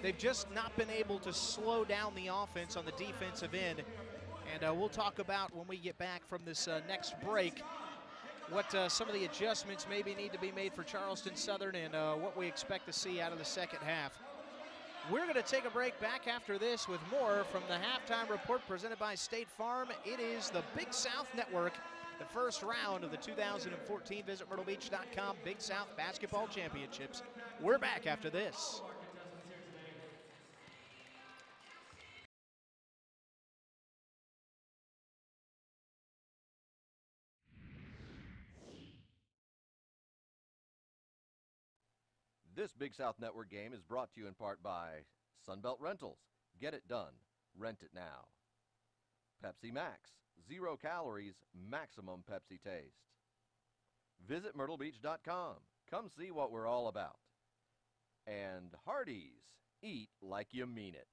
they've just not been able to slow down the offense on the defensive end. And we'll talk about, when we get back from this next break, what some of the adjustments maybe need to be made for Charleston Southern and what we expect to see out of the second half. We're going to take a break. Back after this with more from the halftime report presented by State Farm. It is the Big South Network, the first round of the 2014 VisitMyrtleBeach.com Big South Basketball Championships. We're back after this. This Big South Network game is brought to you in part by Sunbelt Rentals. Get it done. Rent it now. Pepsi Max. 0 calories, maximum Pepsi taste. Visit MyrtleBeach.com. Come see what we're all about. And Hardee's. Eat like you mean it.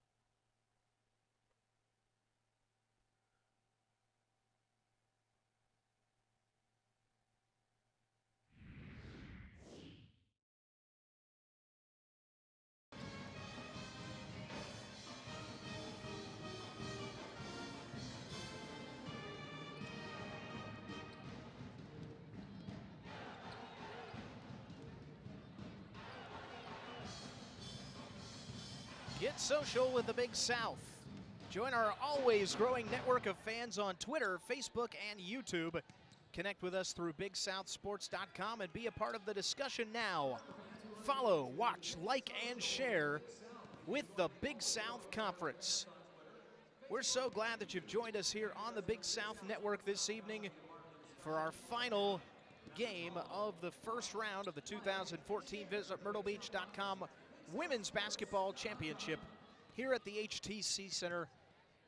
Get social with the Big South. Join our always growing network of fans on Twitter, Facebook, and YouTube. Connect with us through BigSouthSports.com and be a part of the discussion now. Follow, watch, like, and share with the Big South Conference. We're so glad that you've joined us here on the Big South Network this evening for our final game of the first round of the 2014 VisitMyrtleBeach.com Women's Basketball Championship here at the HTC Center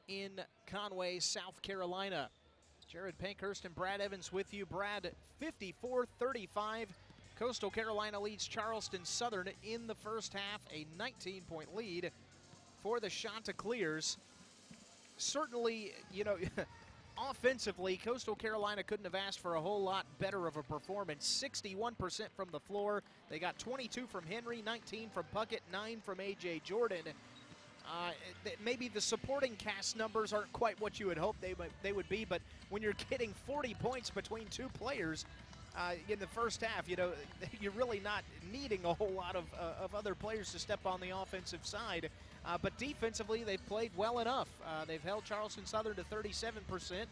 in Conway, South Carolina. Jared Pankhurst and Brad Evans with you. Brad, 54-35. Coastal Carolina leads Charleston Southern in the first half, a 19-point lead for the Chanticleers. Certainly, you know, offensively, Coastal Carolina couldn't have asked for a whole lot better of a performance. 61% from the floor. They got 22 from Henry, 19 from Puckett, 9 from A.J. Jordan. Maybe the supporting cast numbers aren't quite what you would hope they would be, but when you're getting 40 points between two players in the first half, you know, you're really not needing a whole lot of other players to step on the offensive side. But defensively, they've played well enough. They've held Charleston Southern to 37%,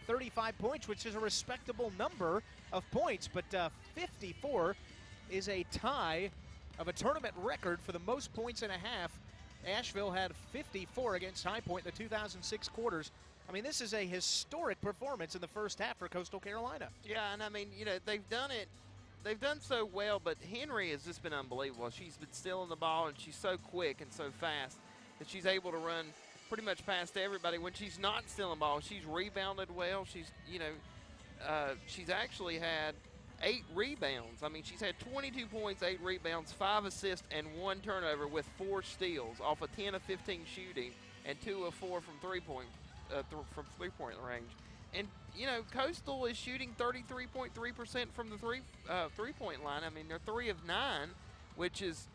35 points, which is a respectable number of points. But 54 is a tie of a tournament record for the most points in a half Asheville had 54 against High Point in the 2006 quarters. I mean, this is a historic performance in the first half for Coastal Carolina. Yeah, and I mean, you know, they've done so well, but Henry has just been unbelievable. She's been stealing the ball, and she's so quick and so fast that she's able to run pretty much past everybody. When she's not stealing ball, she's rebounded well. She's, you know, she's actually had 8 rebounds. I mean, she's had 22 points, 8 rebounds, 5 assists, and 1 turnover with 4 steals off of 10 of 15 shooting and 2 of 4 from three-point range. And, you know, Coastal is shooting 33.3% from the three-point line. I mean, they're 3 of 9, which is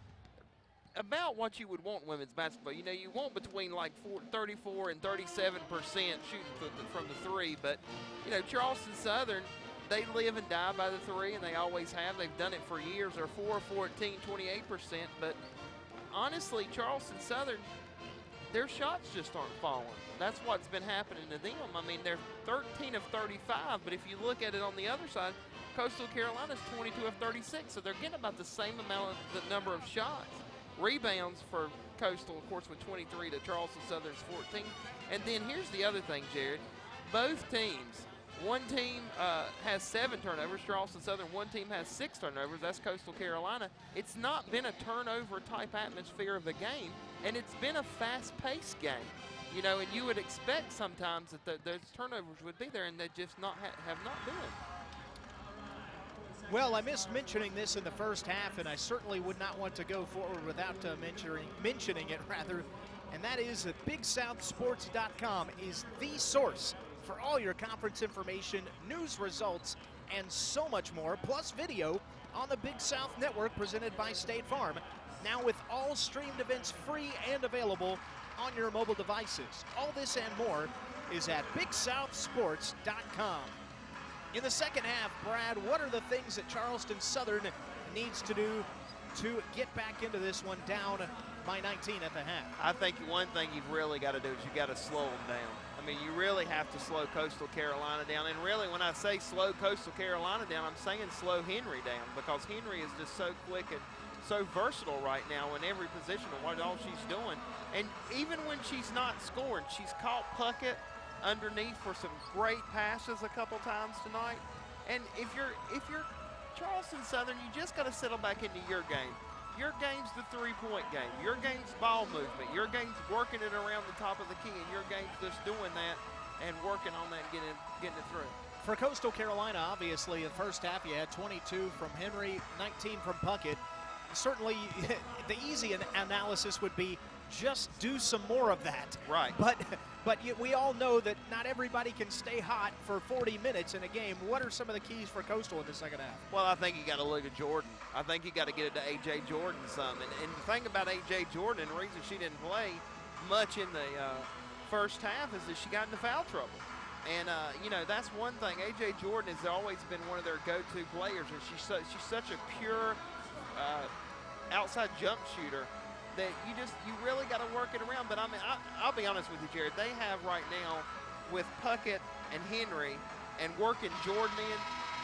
about what you would want in women's basketball. You know, you want between like 34 and 37% shooting from the 3. But, you know, Charleston Southern, they live and die by the 3, and they always have. They've done it for years. They're 4 of 14, 28%. But honestly, Charleston Southern, their shots just aren't falling. That's what's been happening to them. I mean, they're 13 of 35, but if you look at it on the other side, Coastal Carolina's 22 of 36, so they're getting about the same amount of the number of shots. Rebounds for Coastal, of course, with 23 to Charleston Southern's 14. And then here's the other thing, Jared. Both teams, one team has 7 turnovers, Charleston Southern. One team has 6 turnovers, that's Coastal Carolina. It's not been a turnover-type atmosphere of a game, and it's been a fast-paced game. You know, and you would expect sometimes that those turnovers would be there, and they just have not been. Well, I missed mentioning this in the first half, and I certainly would not want to go forward without mentioning it, rather. And that is that BigSouthSports.com is the source for all your conference information, news results, and so much more, plus video on the Big South Network presented by State Farm. Now with all streamed events free and available on your mobile devices. All this and more is at BigSouthSports.com. In the second half, Brad, what are the things that Charleston Southern needs to do to get back into this one down by 19 at the half? I think one thing you've really got to do is you've got to slow them down. I mean, you really have to slow Coastal Carolina down. And really, when I say slow Coastal Carolina down, I'm saying slow Henry down, because Henry is just so quick and so versatile right now in every position of what all she's doing. And even when she's not scoring, she's caught Puckett underneath for some great passes a couple times tonight. And if you're Charleston Southern, you just got to settle back into your game. Your game's the three-point game. Your game's ball movement. Your game's working it around the top of the key, and your game's just doing that and working on that and getting it through. For Coastal Carolina, obviously, the first half you had 22 from Henry, 19 from Puckett. Certainly, the easy analysis would be just do some more of that. Right. But we all know that not everybody can stay hot for 40 minutes in a game. What are some of the keys for Coastal in the second half? Well, I think you got to look at Jordan. I think you got to get it to A.J. Jordan some. And the thing about A.J. Jordan, and the reason she didn't play much in the first half is that she got into foul trouble. And, you know, that's one thing. A.J. Jordan has always been one of their go-to players, and she's such a pure outside jump shooter that you really got to work it around. But I mean, I'll be honest with you, Jared. They have right now with Puckett and Henry and working Jordan in,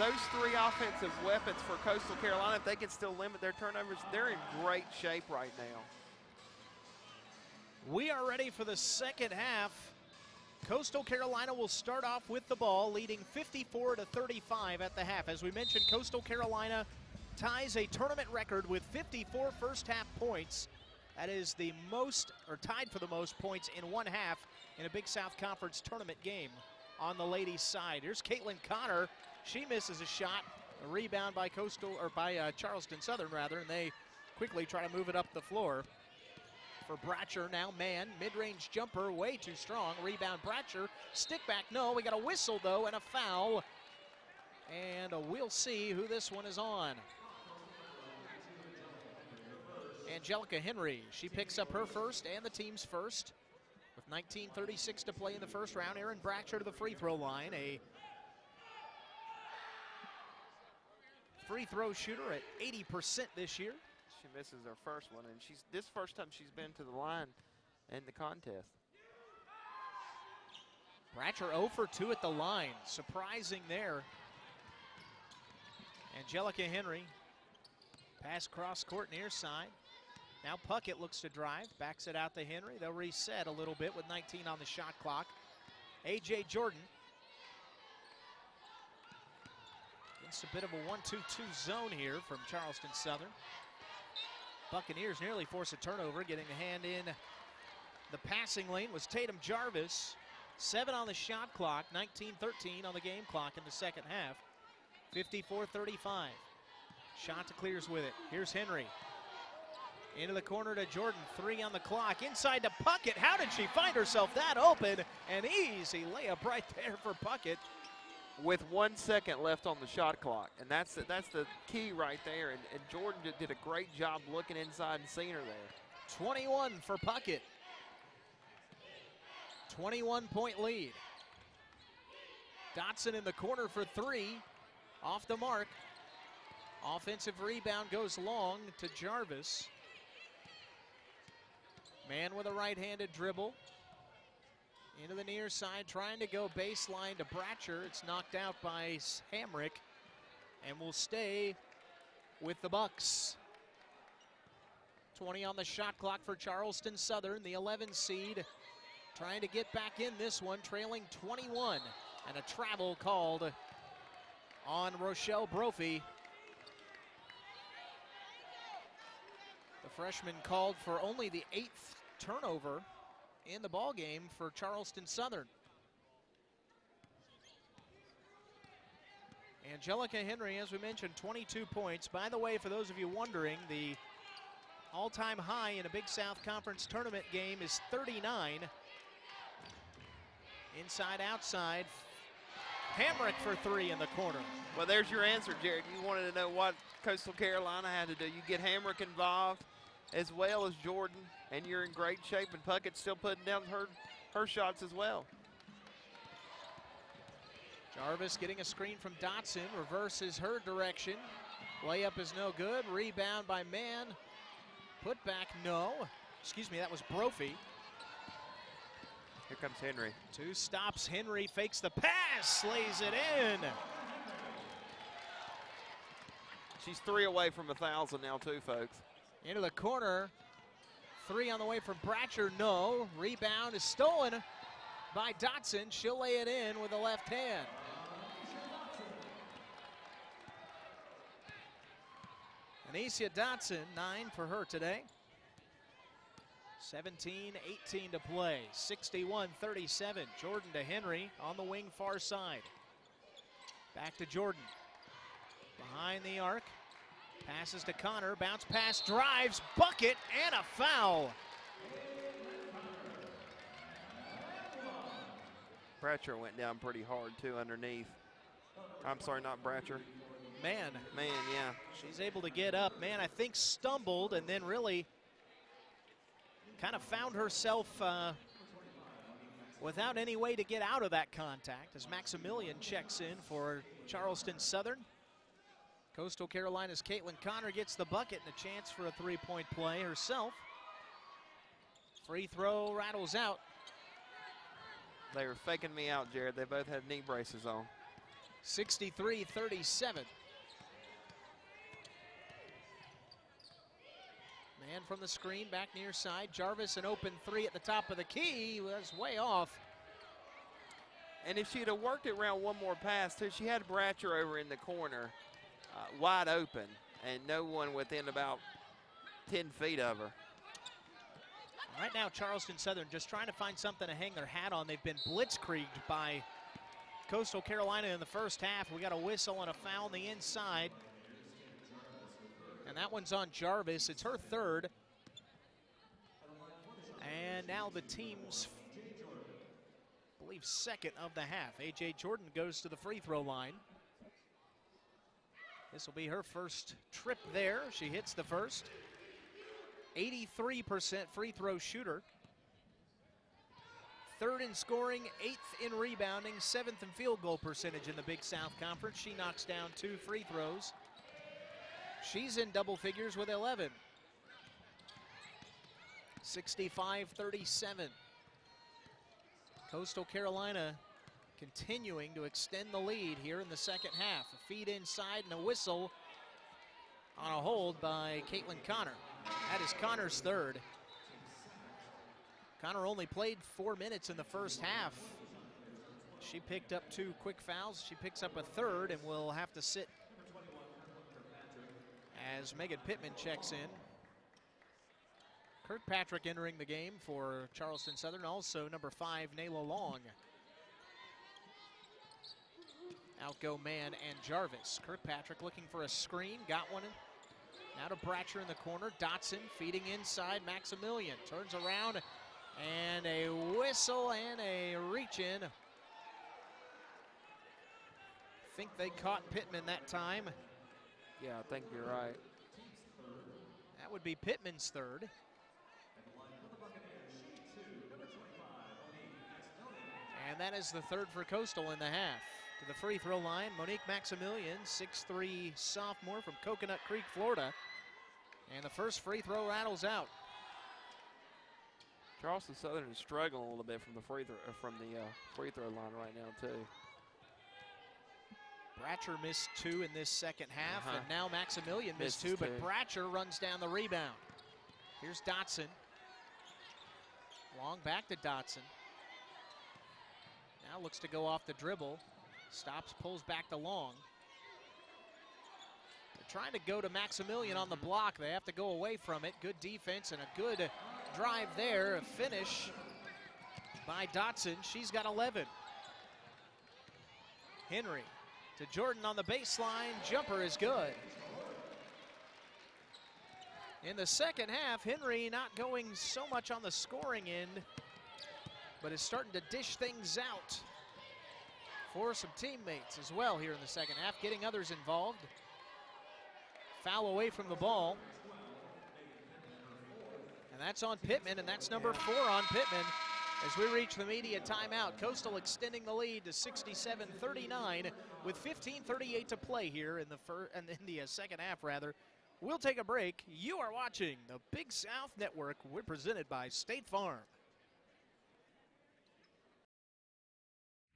those 3 offensive weapons for Coastal Carolina, if they can still limit their turnovers, they're in great shape right now. We are ready for the second half. Coastal Carolina will start off with the ball, leading 54-35 at the half. As we mentioned, Coastal Carolina ties a tournament record with 54 first-half points. That is the most, or tied for the most points in one half in a Big South Conference tournament game on the ladies' side. Here's Caitlin Connor. She misses a shot. A rebound by Charleston Southern, rather, and they quickly try to move it up the floor. For Bratcher, now man, mid-range jumper, way too strong. Rebound Bratcher, stick back, no. We got a whistle, though, and a foul. And we'll see who this one is on. Angelica Henry, she picks up her first and the team's first. With 19:36 to play in the first round, Aaron Bratcher to the free throw line. A free throw shooter at 80% this year. She misses her first one, and this first time she's been to the line in the contest. Bratcher 0 for 2 at the line. Surprising there. Angelica Henry. Pass cross court near side. Now Puckett looks to drive, backs it out to Henry. They'll reset a little bit with 19 on the shot clock. A.J. Jordan. It's a bit of a 1-2-2 zone here from Charleston Southern. Buccaneers nearly force a turnover, getting the hand in the passing lane was Tatum Jarvis. 7 on the shot clock, 19-13 on the game clock in the second half. 54-35. Shot clears with it. Here's Henry. Into the corner to Jordan, 3 on the clock. Inside to Puckett. How did she find herself that open? An easy layup right there for Puckett. With 1 second left on the shot clock, and that's the key right there. And Jordan did a great job looking inside and seeing her there. 21 for Puckett. 21-point lead. Dotson in the corner for 3. Off the mark. Offensive rebound goes long to Jarvis. Man with a right-handed dribble. Into the near side, trying to go baseline to Bratcher. It's knocked out by Hamrick and will stay with the Bucks. 20 on the shot clock for Charleston Southern, the 11 seed. Trying to get back in this one, trailing 21. And a travel called on Rochelle Brophy. The freshman called for only the 8th turnover in the ball game for Charleston Southern. Angelica Henry, as we mentioned, 22 points. By the way, for those of you wondering, the all-time high in a Big South Conference tournament game is 39. Inside, outside. Hamrick for 3 in the corner. Well, there's your answer, Jared. You wanted to know what Coastal Carolina had to do. You get Hamrick involved as well as Jordan, and you're in great shape, and Puckett's still putting down her shots as well. Jarvis getting a screen from Dotson, reverses her direction. Layup is no good. Rebound by Mann. Put back, no. Excuse me, that was Brophy. Here comes Henry. 2 stops. Henry fakes the pass, slays it in. She's 3 away from 1,000 now, too, folks. Into the corner. 3 on the way from Bratcher, no. Rebound is stolen by Dotson. She'll lay it in with the left hand. Anicia Dotson, 9 for her today. 17-18 to play. 61-37. Jordan to Henry on the wing far side. Back to Jordan. Behind the arc. Passes to Connor. Bounce pass, drives, bucket, and a foul. Bratcher went down pretty hard, too, underneath. I'm sorry, not Bratcher. Man, yeah. She's able to get up. Man, I think stumbled and then really kind of found herself without any way to get out of that contact as Maximilian checks in for Charleston Southern. Coastal Carolina's Caitlin Connor gets the bucket and a chance for a 3-point play herself. Free throw rattles out. They were faking me out, Jared. They both had knee braces on. 63-37. Man from the screen, back near side. Jarvis, an open 3 at the top of the key, was way off. And if she'd have worked it around one more pass, too, she had Bratcher over in the corner, wide open, and no one within about 10 feet of her. Right now, Charleston Southern just trying to find something to hang their hat on. They've been blitzkrieged by Coastal Carolina in the first half. We got a whistle and a foul on the inside. And that one's on Jarvis. It's her 3rd. And now the team's, I believe, 2nd of the half. A.J. Jordan goes to the free throw line. This will be her first trip there. She hits the first. 83% free throw shooter. 3rd in scoring, 8th in rebounding, 7th in field goal percentage in the Big South Conference. She knocks down 2 free throws. She's in double figures with 11. 65-37. Coastal Carolina continuing to extend the lead here in the second half. A feed inside and a whistle on a hold by Caitlin Connor. That is Connor's third. Connor only played 4 minutes in the first half. She picked up 2 quick fouls. She picks up a third and will have to sit as Megan Pittman checks in. Kirkpatrick entering the game for Charleston Southern. Also number 5, Nayla Long. Out go Mann and Jarvis. Kirkpatrick looking for a screen. Got one. Now to Bratcher in the corner. Dotson feeding inside. Maximilian turns around. And a whistle and a reach in. I think they caught Pittman that time. Yeah, I think you're right. That would be Pittman's third. And that is the third for Coastal in the half. To the free throw line, Monique Maximilian, 6'3" sophomore from Coconut Creek, Florida. And the first free throw rattles out. Charleston Southern is struggling a little bit from the free throw line right now too. Bratcher missed 2 in this second half, and now Maximilian missed 2, but Bratcher runs down the rebound. Here's Dotson. Long back to Dotson. Now looks to go off the dribble. Stops, pulls back to Long. They're trying to go to Maximilian on the block. They have to go away from it. Good defense and a good drive there. A finish by Dotson. She's got 11. Henry to Jordan on the baseline. Jumper is good. In the second half, Henry not going so much on the scoring end, but is starting to dish things out for some teammates as well here in the second half, getting others involved. Foul away from the ball. And that's on Pittman, and that's number 4 on Pittman as we reach the media timeout. Coastal extending the lead to 67-39 with 15:38 to play here in the second half, rather. We'll take a break. You are watching the Big South Network. We're presented by State Farm.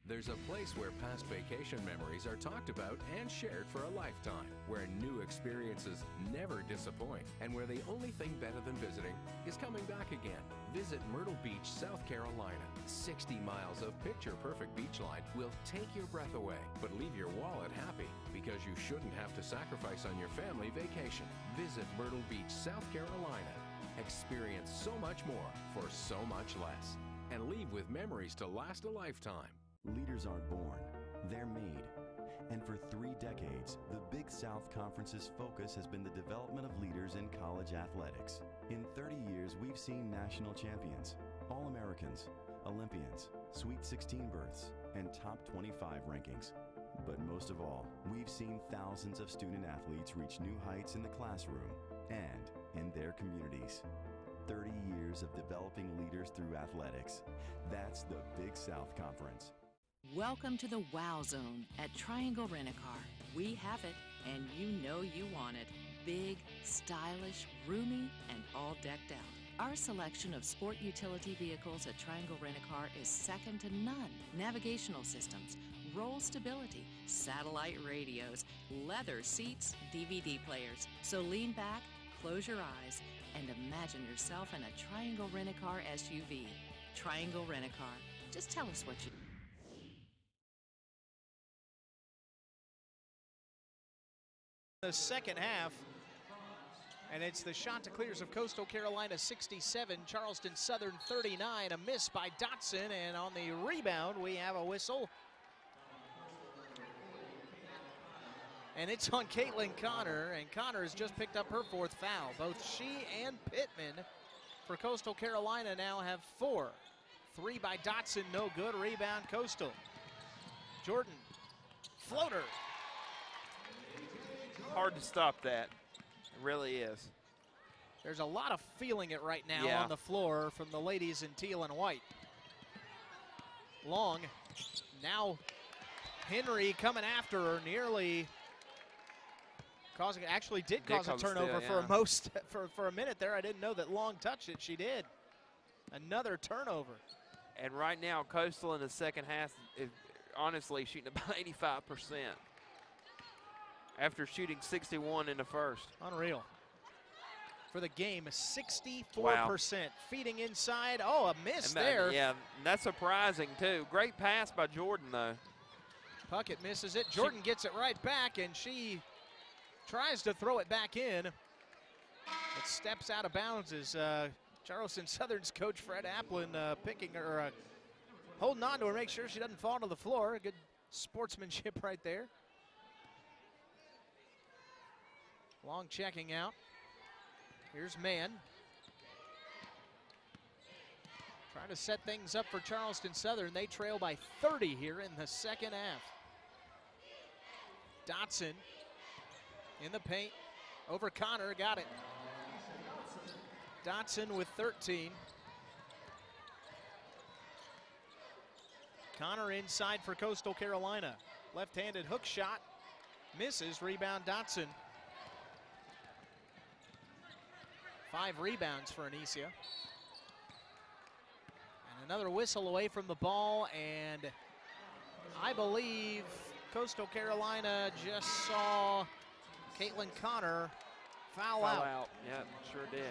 There's a place where past vacation memories are talked about and shared for a lifetime, where new experiences never disappoint, and where the only thing better than visiting is coming back again. Visit Myrtle Beach, South Carolina. 60 miles of picture-perfect beachline will take your breath away, but leave your wallet happy, because you shouldn't have to sacrifice on your family vacation. Visit Myrtle Beach, South Carolina. Experience so much more for so much less, and leave with memories to last a lifetime. Leaders aren't born, they're made. And for 3 decades, the Big South Conference's focus has been the development of leaders in college athletics. In 30 years, we've seen national champions, All-Americans, Olympians, Sweet 16 berths, and top 25 rankings. But most of all, we've seen thousands of student athletes reach new heights in the classroom and in their communities. 30 years of developing leaders through athletics. That's the Big South Conference. Welcome to the Wow Zone at Triangle Rent-A-Car. We have it, and you know you want it. Big, stylish, roomy, and all decked out. Our selection of sport utility vehicles at Triangle Rent-A-Car is second to none. Navigational systems, roll stability, satellite radios, leather seats, DVD players. So lean back, close your eyes, and imagine yourself in a Triangle Rent-A-Car SUV. Triangle Rent-A-Car. Just tell us what you... The second half, and it's the Chanticleers of Coastal Carolina 67, Charleston Southern 39. A miss by Dotson, and on the rebound we have a whistle. And it's on Caitlin Connor, and Connor has just picked up her 4th foul. Both she and Pittman for Coastal Carolina now have 4. 3 by Dotson, no good. Rebound Coastal. Jordan, floater. Hard to stop that. It really is. There's a lot of feeling it right now on the floor from the ladies in teal and white. Long, now Henry coming after her, nearly causing, actually did cause a turnover for a minute there. I didn't know that Long touched it. She did. Another turnover. And right now, Coastal in the second half is honestly shooting about 85%. After shooting 61 in the first. Unreal. for the game, 64%. Wow. Feeding inside. Oh, a miss And there. Yeah, and that's surprising, too. Great pass by Jordan, though. Puckett misses it. Jordan gets it right back, and she tries to throw it back in. It steps out of bounds as Charleston Southern's coach Fred Applin picking her, holding on to her, make sure she doesn't fall to the floor. Good sportsmanship right there. Long checking out. Here's Mann. Trying to set things up for Charleston Southern. They trail by 30 here in the second half. Dotson in the paint over Connor, got it. Dotson with 13. Connor inside for Coastal Carolina. Left-handed hook shot, misses, rebound Dotson. 5 rebounds for Anicia. And another whistle away from the ball, and I believe Coastal Carolina just saw Caitlin Connor foul out. Yeah, sure did.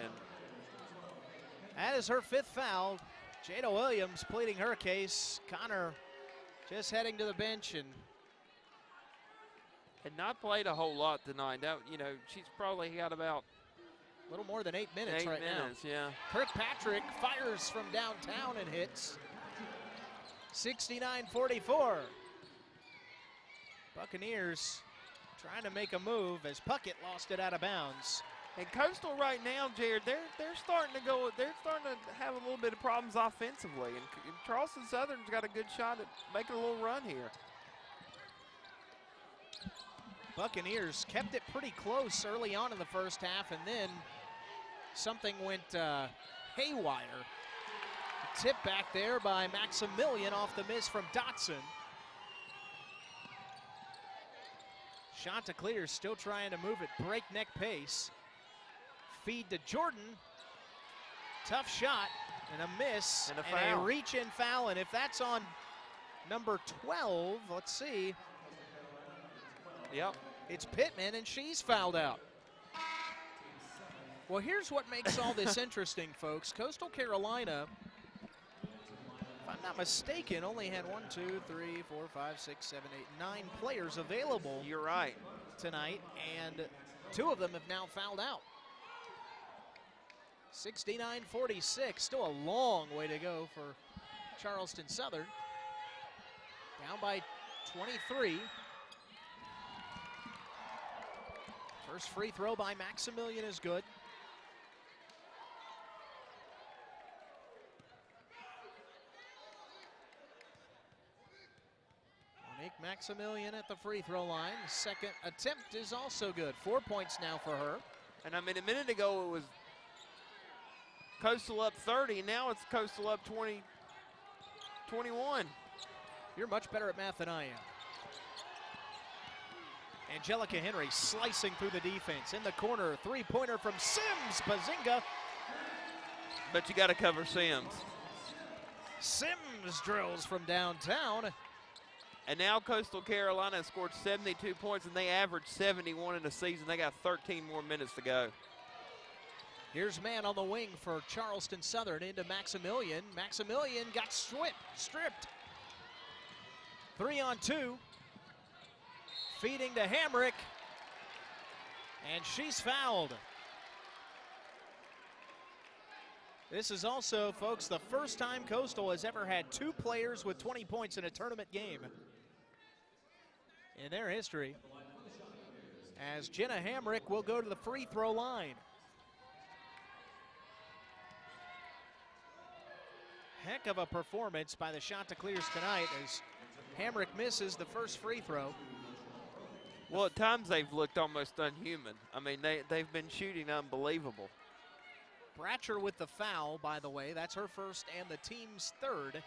That is her 5th foul. Jada Williams pleading her case. Connor just heading to the bench and had not played a whole lot tonight. That, you know, she's probably got about a little more than 8 minutes right now. Yeah. Kirkpatrick fires from downtown and hits. 69-44. Buccaneers trying to make a move as Puckett lost it out of bounds. And Coastal right now, Jared, they're starting to go. They're starting to have a little bit of problems offensively, and Charleston Southern's got a good shot at making a little run here. Buccaneers kept it pretty close early on in the first half, and then something went haywire. A tip back there by Maximilian off the miss from Dotson. Chanticleer still trying to move at breakneck pace. Feed to Jordan. Tough shot and a miss and a foul. A reach-in foul, and if that's on number 12, let's see. Yep. It's Pittman, and she's fouled out. Well, here's what makes all this interesting, folks. Coastal Carolina, if I'm not mistaken, only had 1, 2, 3, 4, 5, 6, 7, 8, 9 players available. You're right. Tonight, and 2 of them have now fouled out. 69-46, still a long way to go for Charleston Southern. Down by 23. First free throw by Maximilian is good. Monique Maximilian at the free throw line. Second attempt is also good. 4 points now for her. And I mean, a minute ago it was Coastal up 30, now it's Coastal up 21. You're much better at math than I am. Angelica Henry slicing through the defense. In the corner, three-pointer from Sims. Bazinga. But you got to cover Sims. Sims drills from downtown. And now Coastal Carolina has scored 72 points, and they averaged 71 in the season. They got 13 more minutes to go. Here's Mann on the wing for Charleston Southern into Maximilian. Maximilian got stripped. 3-on-2. Feeding to Hamrick. And she's fouled. This is also, folks, the first time Coastal has ever had 2 players with 20 points in a tournament game in their history. As Jenna Hamrick will go to the free throw line. Heck of a performance by the Chanticleers tonight as Hamrick misses the first free throw. Well, at times they've looked almost unhuman. I mean, they've been shooting unbelievable. Bratcher with the foul, by the way. That's her first and the team's third.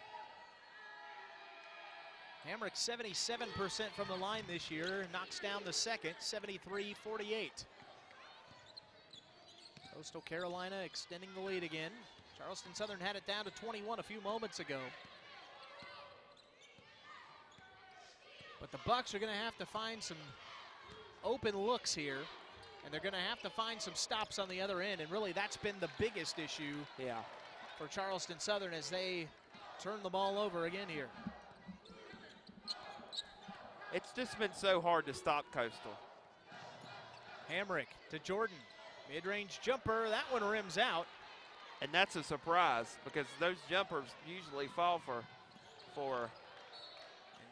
Hamrick 77% from the line this year, knocks down the second, 73-48. Coastal Carolina extending the lead again. Charleston Southern had it down to 21 a few moments ago. But the Bucks are going to have to find some open looks here. And they're going to have to find some stops on the other end, and really that's been the biggest issue for Charleston Southern as they turn the ball over again here. It's just been so hard to stop Coastal. Hamrick to Jordan. Mid-range jumper, that one rims out. And that's a surprise because those jumpers usually fall for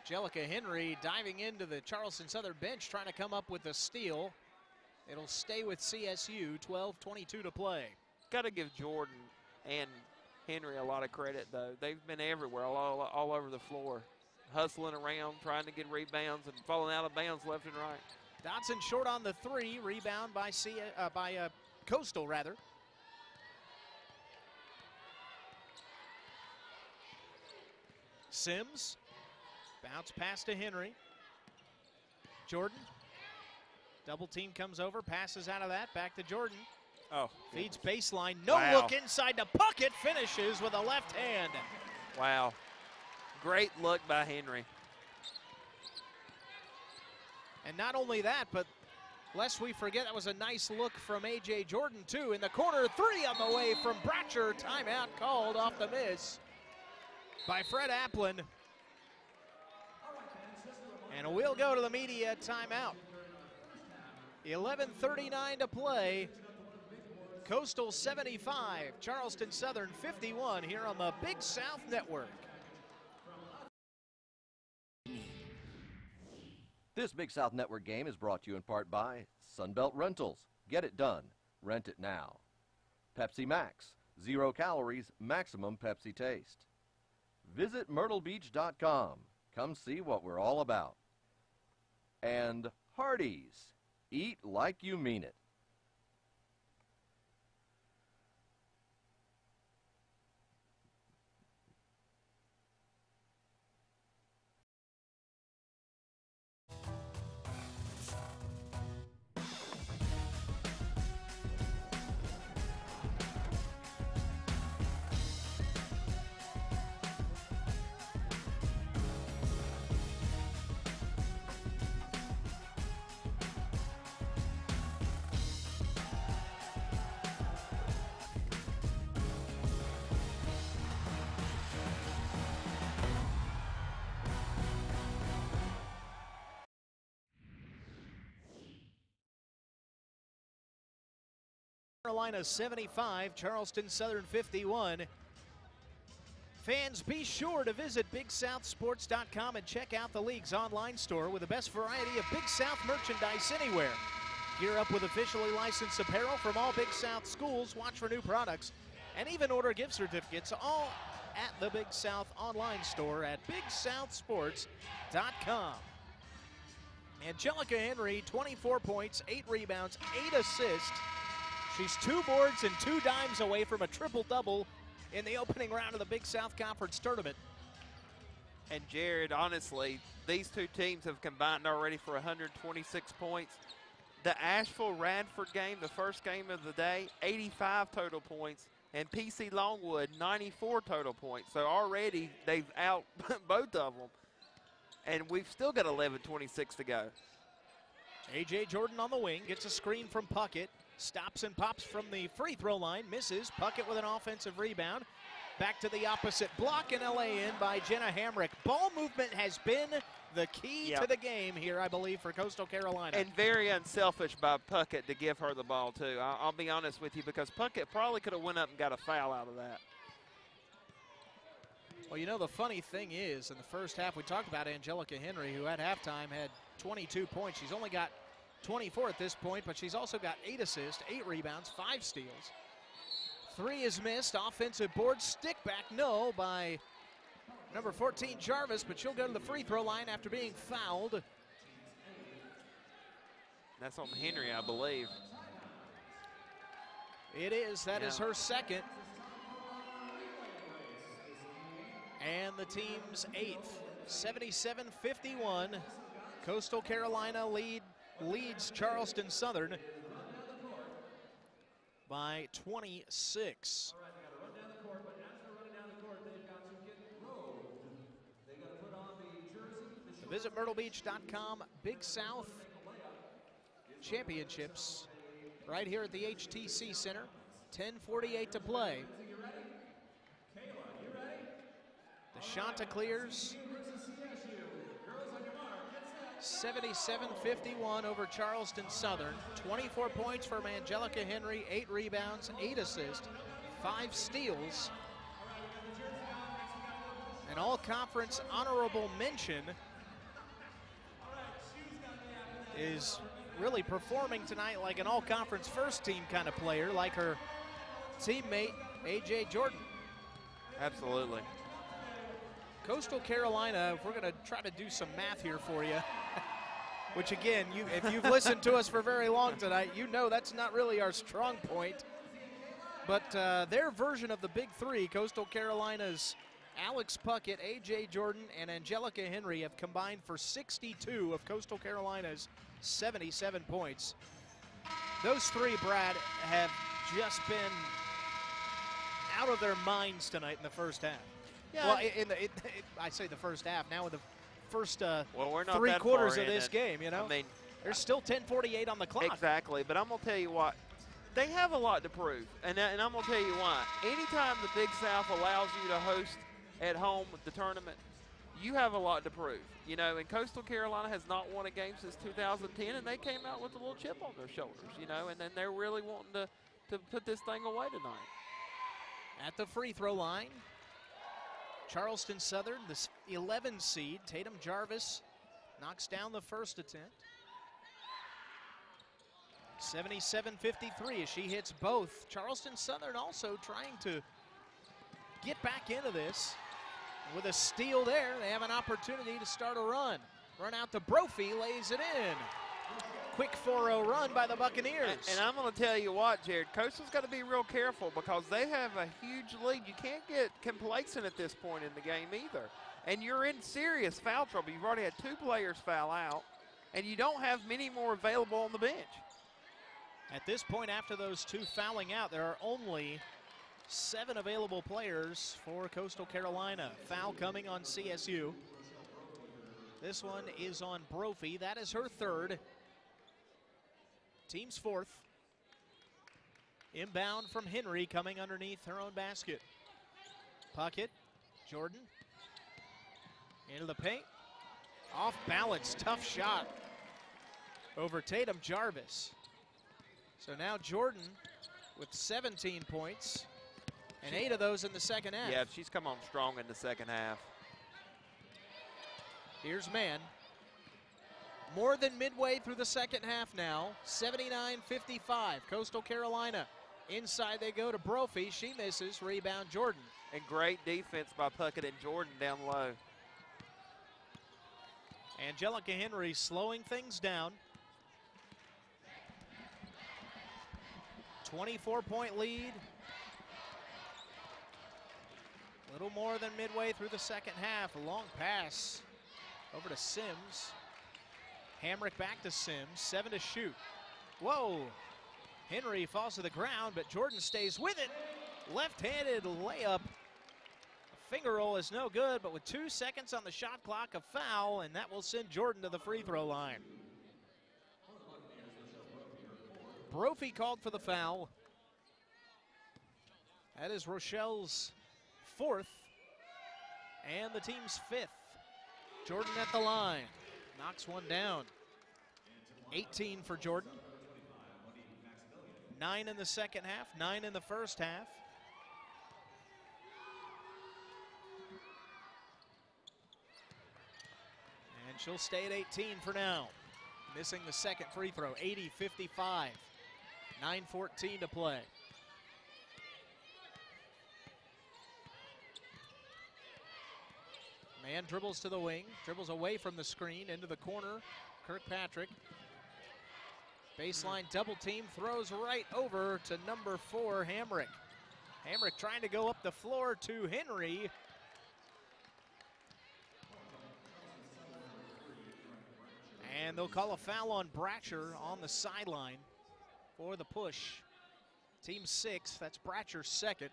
Angelica Henry diving into the Charleston Southern bench trying to come up with a steal. It'll stay with CSU, 12:22 to play. Got to give Jordan and Henry a lot of credit, though. They've been everywhere, all over the floor, hustling around, trying to get rebounds and falling out of bounds left and right. Dotson short on the three, rebound by Coastal, rather. Sims, bounce pass to Henry. Jordan, double team comes over, passes out of that, back to Jordan. Oh, feeds baseline, no look inside to Puckett, finishes with a left hand. Wow, great look by Henry. And not only that, but lest we forget, that was a nice look from A.J. Jordan, too. In the corner, three on the way from Bratcher. Timeout called off the miss by Fred Applin. And we'll go to the media timeout. 11:39 to play. Coastal 75, Charleston Southern 51 here on the Big South Network. This Big South Network game is brought to you in part by Sunbelt Rentals. Get it done. Rent it now. Pepsi Max. 0 calories, maximum Pepsi taste. Visit myrtlebeach.com. Come see what we're all about. And Hardee's. Eat like you mean it. Carolina 75, Charleston Southern 51. Fans, be sure to visit BigSouthSports.com and check out the league's online store with the best variety of Big South merchandise anywhere. Gear up with officially licensed apparel from all Big South schools, watch for new products, and even order gift certificates, all at the Big South online store at BigSouthSports.com. Angelica Henry, 24 points, 8 rebounds, 8 assists. She's 2 boards and 2 dimes away from a triple-double in the opening round of the Big South Conference Tournament. And Jared, honestly, these two teams have combined already for 126 points. The Asheville-Radford game, the first game of the day, 85 total points. And PC Longwood, 94 total points. So already they've out both of them. And we've still got 11:26 to go. A.J. Jordan on the wing, gets a screen from Puckett. Stops and pops from the free throw line, misses. Puckett with an offensive rebound. Back to the opposite block and LA in by Jenna Hamrick. Ball movement has been the key to the game here, I believe, for Coastal Carolina. And very unselfish by Puckett to give her the ball, too. I'll be honest with you, because Puckett probably could have went up and got a foul out of that. Well, you know, the funny thing is, in the first half, we talked about Angelica Henry, who at halftime had 22 points. She's only got 24 at this point, but she's also got 8 assists, 8 rebounds, 5 steals. 3 is missed. Offensive board, stick back, no, by number 14, Jarvis, but she'll go to the free throw line after being fouled. That's on Henry, I believe. It is. That is her second. And the team's 8th, 77-51. Coastal Carolina leads Charleston Southern by 26. Visit myrtlebeach.com. Big South Championships right here at the HTC Center. 10:48 to play. The Chanticleers 77-51 over Charleston Southern. 24 points from Angelica Henry, 8 rebounds, 8 assists, 5 steals. An all-conference honorable mention is really performing tonight like an all-conference first-team kind of player, like her teammate, A.J. Jordan. Absolutely. Coastal Carolina, if we're going to try to do some math here for you, which again, if you've listened to us for very long tonight, you know that's not really our strong point. But their version of the Big Three, Coastal Carolina's Alex Puckett, A.J. Jordan, and Angelica Henry have combined for 62 of Coastal Carolina's 77 points. Those three, Brad, have just been out of their minds tonight in the first half. Yeah. Well, I say the first half. Now in the first we're not 3 quarters far of this game, you know? I mean, there's still 10:48 on the clock. Exactly, but I'm going to tell you what. They have a lot to prove, and I'm going to tell you why. Anytime the Big South allows you to host at home with the tournament, you have a lot to prove. You know, and Coastal Carolina has not won a game since 2010, and they came out with a little chip on their shoulders, you know, and then they're really wanting to put this thing away tonight. At the free throw line, Charleston Southern, the 11 seed, Tatum Jarvis knocks down the first attempt. 77-53 as she hits both. Charleston Southern also trying to get back into this. With a steal there, they have an opportunity to start a run. Run out to Brophy, lays it in. Quick 4-0 run by the Buccaneers. And I'm going to tell you what, Jared, Coastal's got to be real careful because they have a huge lead. You can't get complacent at this point in the game either. And you're in serious foul trouble. You've already had 2 players foul out, and you don't have many more available on the bench. At this point, after those 2 fouling out, there are only 7 available players for Coastal Carolina. Foul coming on CSU. This one is on Brophy. That is her 3rd. Team's 4th. Inbound from Henry coming underneath her own basket. Puckett, Jordan. Into the paint. Off balance, tough shot over Tatum Jarvis. So now Jordan with 17 points. And 8 of those in the second half. Yeah, she's come on strong in the second half. Here's Mann. More than midway through the second half now. 79-55. Coastal Carolina. Inside they go to Brophy. She misses. Rebound Jordan. And great defense by Puckett and Jordan down low. Angelica Henry slowing things down. 24-point lead. A little more than midway through the second half. A long pass over to Sims. Hamrick back to Sims. 7 to shoot. Whoa. Henry falls to the ground, but Jordan stays with it. Left-handed layup. A finger roll is no good, but with 2 seconds on the shot clock, a foul, and that will send Jordan to the free throw line. Brophy called for the foul. That is Rochelle's 4th and the team's 5th. Jordan at the line. Knocks one down. 18 for Jordan. 9 in the second half, 9 in the first half. And she'll stay at 18 for now. Missing the second free throw, 80-55. 9:14 to play. Mann dribbles to the wing, dribbles away from the screen into the corner. Kirkpatrick. Baseline double team, throws right over to number 4, Hamrick. Hamrick trying to go up the floor to Henry. And they'll call a foul on Bratcher on the sideline for the push. Team 6, that's Bratcher's 2nd.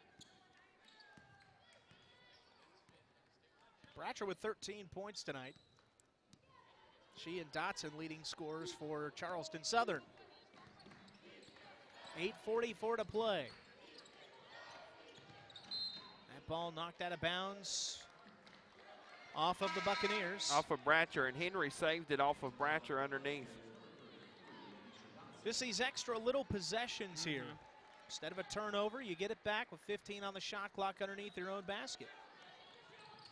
Bratcher with 13 points tonight. She and Dotson leading scorers for Charleston Southern. 8:44 to play. That ball knocked out of bounds off of the Buccaneers. Off of Bratcher, and Henry saved it off of Bratcher underneath. Just these extra little possessions here. Instead of a turnover, you get it back with 15 on the shot clock underneath your own basket.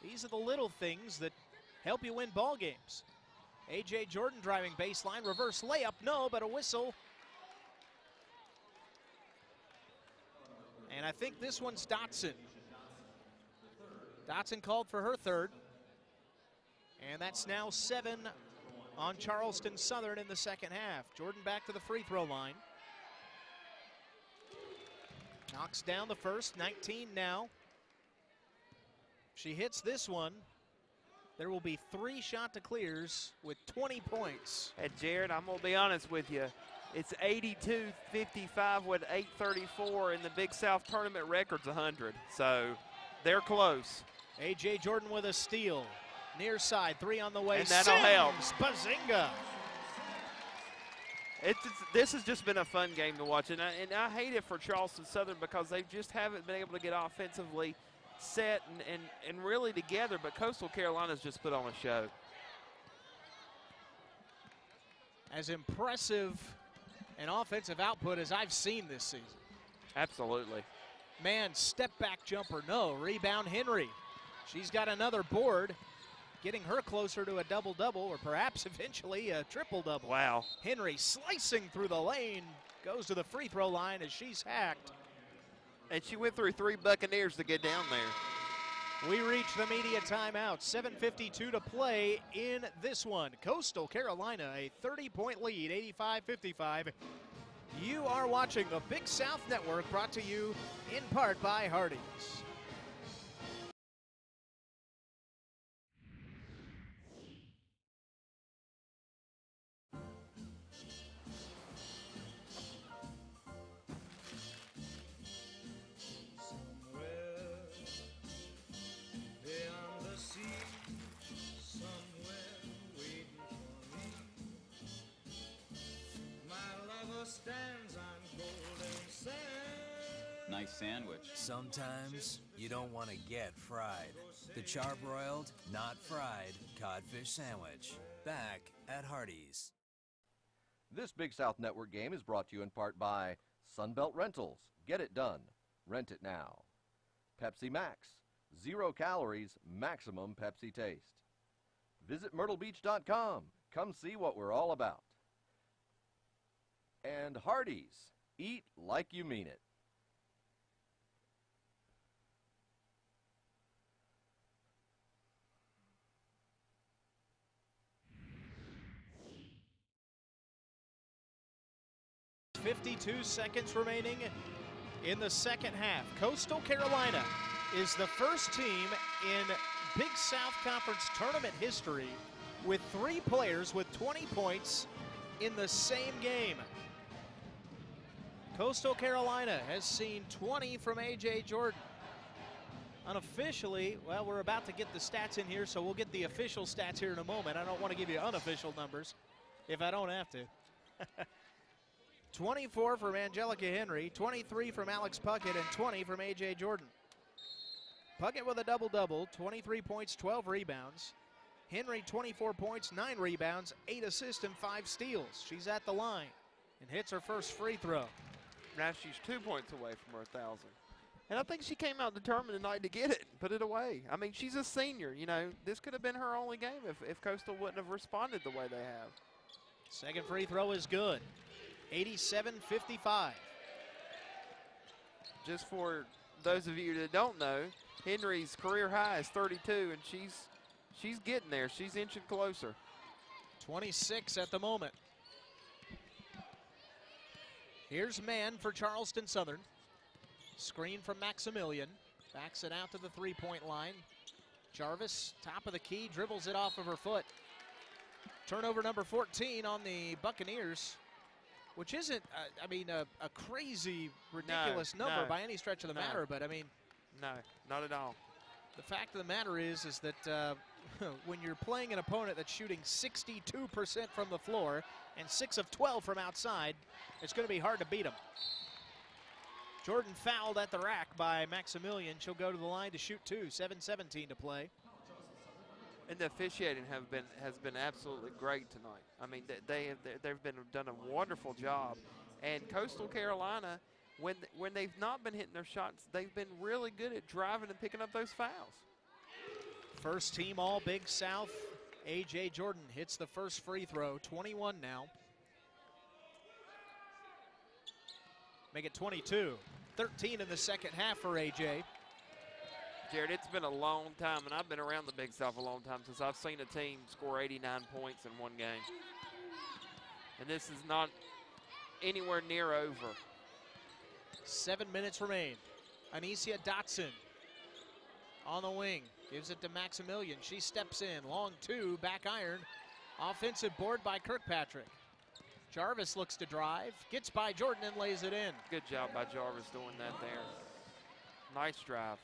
These are the little things that help you win ball games. A.J. Jordan driving baseline, reverse layup, no, but a whistle. And I think this one's Dotson. Dotson called for her third. And that's now 7 on Charleston Southern in the second half. Jordan back to the free throw line. Knocks down the first, 19 now. She hits this one. There will be 3 shot to clears with 20 points. And Jared, I'm going to be honest with you. It's 82-55 with 8:34, and the Big South tournament record's 100. So they're close. A.J. Jordan with a steal. Near side, 3 on the way. And that'll help. Bazinga. This has just been a fun game to watch, and I hate it for Charleston Southern because they just haven't been able to get offensively set and really together, but Coastal Carolina's just put on a show. As impressive an offensive output as I've seen this season. Absolutely. Man, step back jumper, no. Rebound Henry. She's got another board, getting her closer to a double-double or perhaps eventually a triple-double. Wow. Henry slicing through the lane, goes to the free throw line as she's hacked. And she went through 3 Buccaneers to get down there. We reach the media timeout. 7:52 to play in this one. Coastal Carolina, a 30-point lead, 85-55. You are watching the Big South Network, brought to you in part by Hardee's. Stands on golden sand. Nice sandwich. Sometimes you don't want to get fried. The charbroiled, not fried codfish sandwich. Back at Hardee's. This Big South Network game is brought to you in part by Sunbelt Rentals. Get it done. Rent it now. Pepsi Max. 0 calories, maximum Pepsi taste. Visit MyrtleBeach.com. Come see what we're all about. And Hardee's, eat like you mean it. .52 seconds remaining in the second half. Coastal Carolina is the first team in Big South Conference tournament history with 3 players with 20 points in the same game. Coastal Carolina has seen 20 from A.J. Jordan. Unofficially, well, we're about to get the stats in here, so we'll get the official stats here in a moment. I don't want to give you unofficial numbers if I don't have to. 24 from Angelica Henry, 23 from Alex Puckett, and 20 from A.J. Jordan. Puckett with a double-double, 23 points, 12 rebounds. Henry, 24 points, 9 rebounds, 8 assists, and 5 steals. She's at the line and hits her first free throw. Now she's 2 points away from her 1,000. And I think she came out determined tonight to get it, put it away. I mean, she's a senior. You know, this could have been her only game if Coastal wouldn't have responded the way they have. Second free throw is good. 87-55. Just for those of you that don't know, Henry's career high is 32, and she's getting there. She's inching closer. 26 at the moment. Here's man for Charleston Southern. Screen from Maximilian. Backs it out to the three-point line. Jarvis, top of the key, dribbles it off of her foot. Turnover number 14 on the Buccaneers, which isn't, a crazy, ridiculous number by any stretch of the matter, but I mean. No, not at all. The fact of the matter is that when you're playing an opponent that's shooting 62% from the floor and 6 of 12 from outside, it's going to be hard to beat them. Jordan fouled at the rack by Maximilian. She'll go to the line to shoot 2, 7:17 to play. And the officiating has been absolutely great tonight. I mean, they've done a wonderful job. And Coastal Carolina, when they've not been hitting their shots, they've been really good at driving and picking up those fouls. First team all Big South. A.J. Jordan hits the first free throw, 21 now. Make it 22. 13 in the second half for A.J. Jared, it's been a long time, and I've been around the Big South a long time since I've seen a team score 89 points in one game. And this is not anywhere near over. 7 minutes remain. Anicia Dotson on the wing. Gives it to Maximilian. She steps in. Long 2, back iron. Offensive board by Kirkpatrick. Jarvis looks to drive. Gets by Jordan and lays it in. Good job by Jarvis doing that there. Nice drive.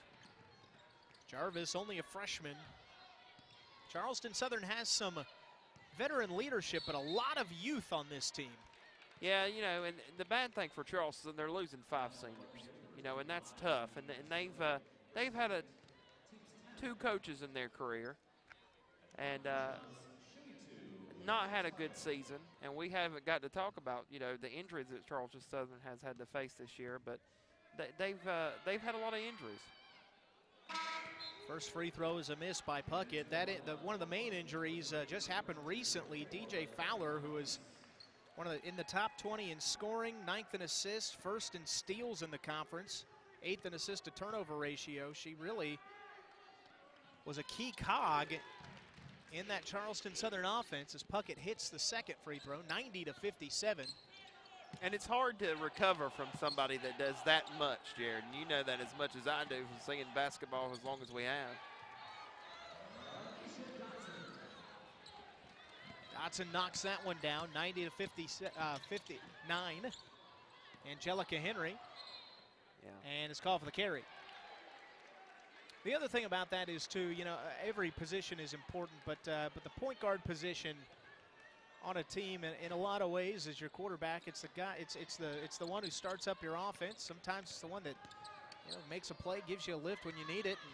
Jarvis, only a freshman. Charleston Southern has some veteran leadership, but a lot of youth on this team. Yeah, you know, and the bad thing for Charleston, they're losing 5 seniors. You know, and that's tough. And they've had 2 coaches in their career, and not had a good season. And we haven't got to talk about, you know, the injuries that Charleston Southern has had to face this year. But they've had a lot of injuries. First free throw is a miss by Puckett. One of the main injuries just happened recently. DJ Fowler, who is in the top 20 in scoring, 9th in assists, 1st in steals in the conference, 8th in assist to turnover ratio. She really was a key cog in that Charleston Southern offense as Puckett hits the second free throw, 90-57. And it's hard to recover from somebody that does that much, Jared. And you know that as much as I do from seeing basketball as long as we have. Dotson knocks that one down, 90-59. Angelica Henry. Yeah. And it's called for the carry. The other thing about that is, too, you know, every position is important, but the point guard position on a team, in a lot of ways, is your quarterback. It's the guy. It's the one who starts up your offense. Sometimes it's the one that, you know, makes a play, gives you a lift when you need it. And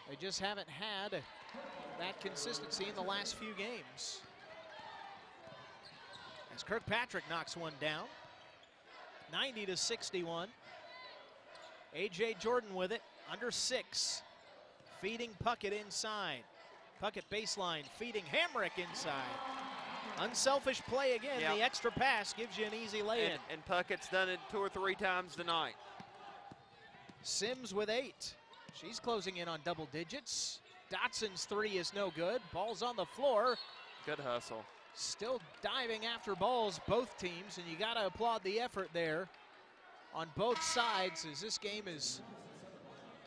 they just haven't had that consistency in the last few games. As Kirkpatrick knocks one down, 90-61. A.J. Jordan with it. Under 6, feeding Puckett inside. Puckett baseline, feeding Hamrick inside. Unselfish play again. Yep. The extra pass gives you an easy lay-in. And Puckett's done it 2 or 3 times tonight. Sims with 8. She's closing in on double digits. Dotson's 3 is no good. Ball's on the floor. Good hustle. Still diving after balls, both teams, and you got to applaud the effort there on both sides, as this game is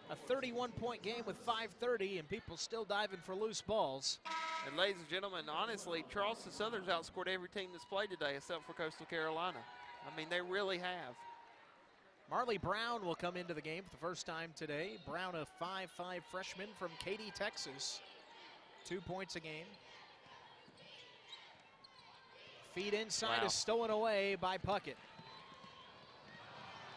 a 31-point game with 5:30, and people still diving for loose balls. And ladies and gentlemen, honestly, Charleston Southern's outscored every team that's played today except for Coastal Carolina. I mean, they really have. Marley Brown will come into the game for the first time today. Brown, a 5'5" freshman from Katy, Texas. 2 points a game. Feed inside is stolen away by Puckett.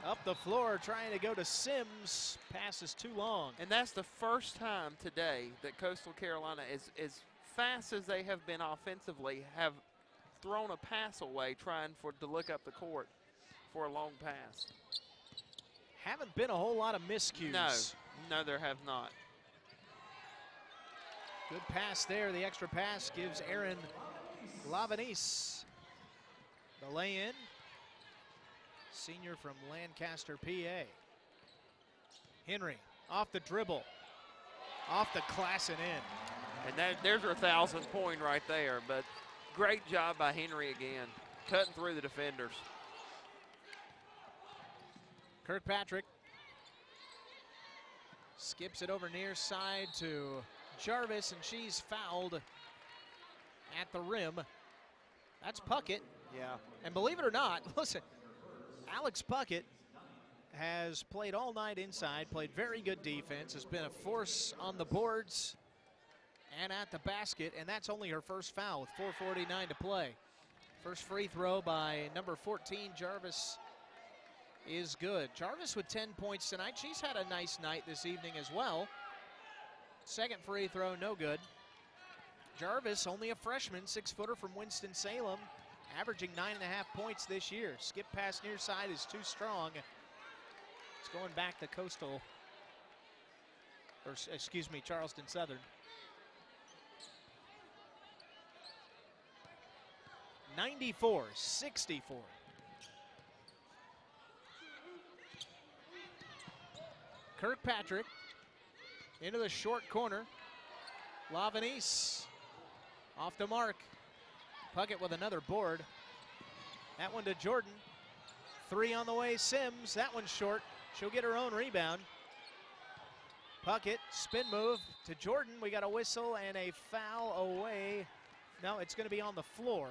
Up the floor, trying to go to Sims. Pass is too long. And that's the first time today that Coastal Carolina, as fast as they have been offensively, have thrown a pass away trying to look up the court for a long pass. Haven't been a whole lot of miscues. No, there have not. Good pass there. The extra pass gives Aaron Lavanis the lay-in. Senior from Lancaster, PA. Henry off the dribble, off the class and in. And there's her 1,000th point right there, but great job by Henry again, cutting through the defenders. Kirkpatrick skips it over near side to Jarvis, and she's fouled at the rim. That's Puckett. Yeah. And believe it or not, listen, Alex Puckett has played all night inside, played very good defense, has been a force on the boards and at the basket, and that's only her first foul with 4:49 to play. First free throw by number 14, Jarvis is good. Jarvis with 10 points tonight. She's had a nice night this evening as well. Second free throw, no good. Jarvis, only a freshman, 6-footer from Winston-Salem, averaging 9.5 points this year. Skip pass near side is too strong. It's going back to Coastal, or excuse me, Charleston Southern. 94-64. Kirkpatrick into the short corner. Lavanese off the mark. Puckett with another board. That one to Jordan. 3 on the way, Sims. That one's short. She'll get her own rebound. Puckett, spin move to Jordan. We got a whistle and a foul away. No, it's going to be on the floor.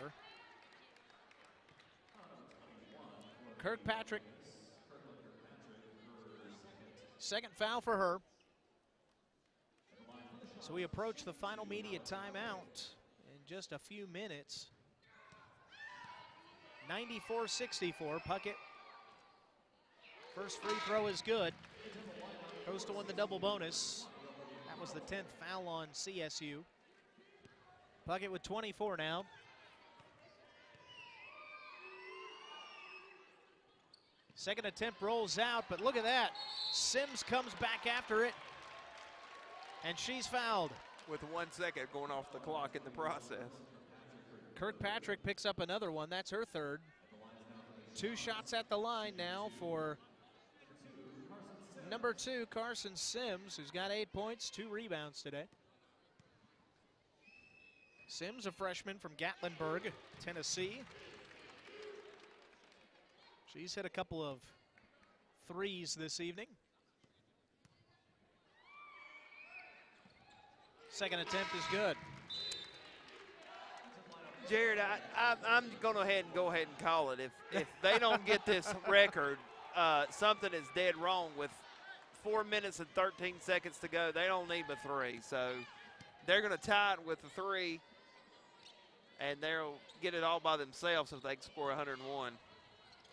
Kirkpatrick. Second foul for her. So we approach the final media timeout in just a few minutes. 94-64, Puckett. First free throw is good. Coastal in the double bonus. That was the 10th foul on CSU. Puckett with 24 now. Second attempt rolls out, but look at that. Sims comes back after it, and she's fouled. With 1 second going off the clock in the process. Kirkpatrick picks up another one. That's her third. 2 shots at the line now for number 2, Carson Sims, who's got 8 points, 2 rebounds today. Sims, a freshman from Gatlinburg, Tennessee. She's hit a couple of threes this evening. Second attempt is good. Jared, I'm going to go ahead and call it. If they don't get this record, something is dead wrong. With 4 minutes and 13 seconds to go, they don't need but 3. So they're going to tie it with a 3, and they'll get it all by themselves if they can score 101.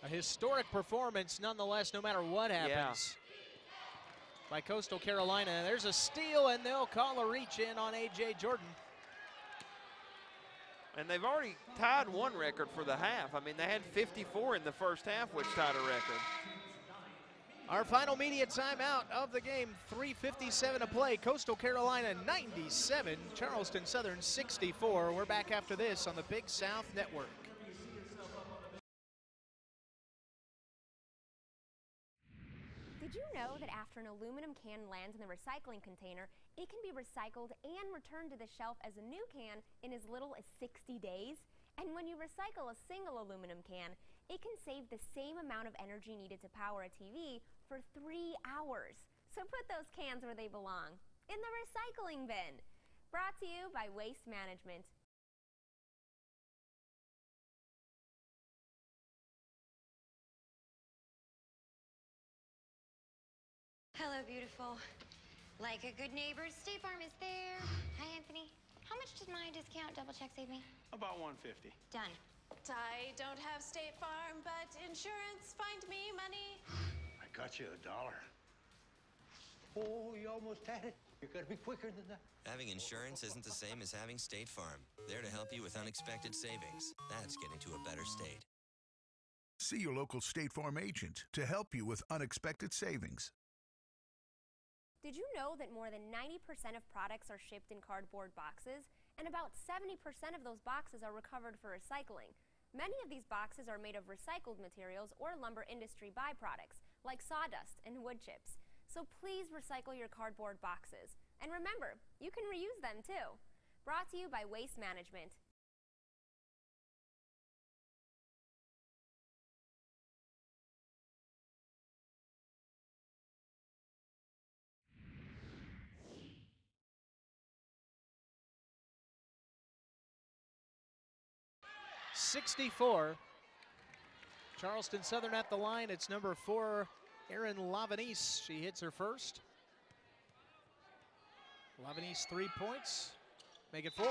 A historic performance nonetheless, no matter what happens. By Coastal Carolina. There's a steal, and they'll call a reach in on A.J. Jordan. And they've already tied one record for the half. I mean, they had 54 in the first half, which tied a record. Our final media timeout of the game, 3:57 to play. Coastal Carolina 97, Charleston Southern 64. We're back after this on the Big South Network. Did you know that after an aluminum can lands in the recycling container, it can be recycled and returned to the shelf as a new can in as little as 60 days? And when you recycle a single aluminum can, it can save the same amount of energy needed to power a TV for 3 hours. So put those cans where they belong, in the recycling bin. Brought to you by Waste Management. Hello, beautiful. Like a good neighbor, State Farm is there. Hi, Anthony. How much does my discount double check save me? About $150. Done. I don't have State Farm, but insurance, find me money. I got you $1. Oh, you almost had it. You're gonna be quicker than that. Having insurance isn't the same as having State Farm. There to help you with unexpected savings. That's getting to a better state. See your local State Farm agent to help you with unexpected savings. Did you know that more than 90% of products are shipped in cardboard boxes, and about 70% of those boxes are recovered for recycling? Many of these boxes are made of recycled materials or lumber industry byproducts, like sawdust and wood chips. So please recycle your cardboard boxes. And remember, you can reuse them too. Brought to you by Waste Management. .64. Charleston Southern at the line. It's number 4, Erin Lavanese. She hits her first. Lavanese 3 points. Make it 4.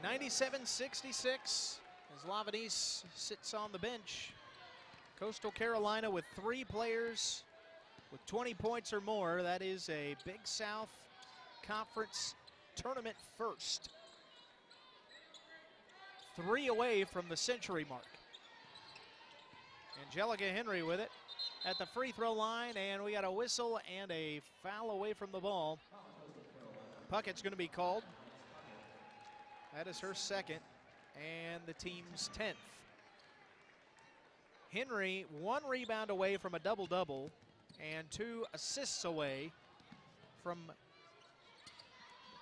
97-66 as Lavanese sits on the bench. Coastal Carolina with 3 players with 20 points or more. That is a Big South Conference tournament first. 3 away from the century mark. Angelica Henry with it at the free throw line, and we got a whistle and a foul away from the ball. Puckett's going to be called. That is her second and the team's 10th. Henry 1 rebound away from a double-double and 2 assists away from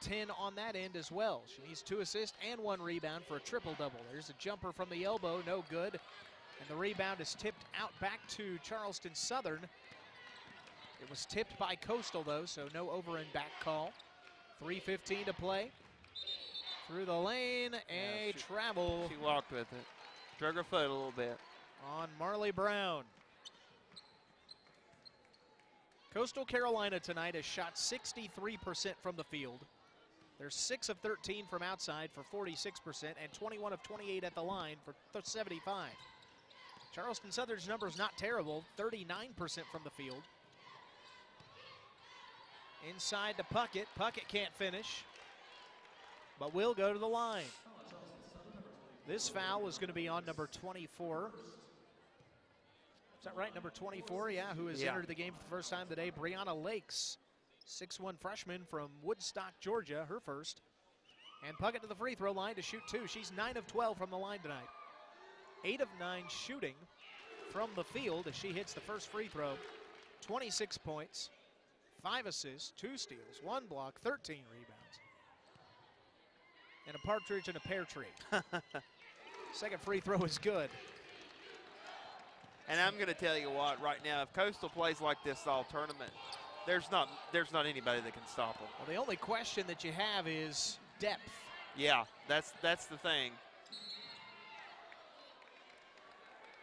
10 on that end as well. She needs 2 assists and 1 rebound for a triple-double. There's a jumper from the elbow, no good. And the rebound is tipped out back to Charleston Southern. It was tipped by Coastal, though, so no over and back call. 3:15 to play. Through the lane, travel. She walked with it. Drug her foot a little bit. On Marley Brown. Coastal Carolina tonight has shot 63% from the field. They're 6 of 13 from outside for 46% and 21 of 28 at the line for 75. Charleston Southern's number's not terrible, 39% from the field. Inside to Puckett. Puckett can't finish, but will go to the line. This foul is going to be on number 24. Is that right, number 24? Yeah, who has entered the game for the first time today, Brianna Lakes. 6'1" freshman from Woodstock, Georgia, her first. And Puckett to the free throw line to shoot 2. She's 9 of 12 from the line tonight. 8 of 9 shooting from the field as she hits the first free throw. 26 points, 5 assists, 2 steals, 1 block, 13 rebounds. And a partridge in a pear tree. Second free throw is good. And I'm going to tell you what, right now, if Coastal plays like this all tournament, there's not anybody that can stop them. Well, the only question that you have is depth. Yeah, that's the thing.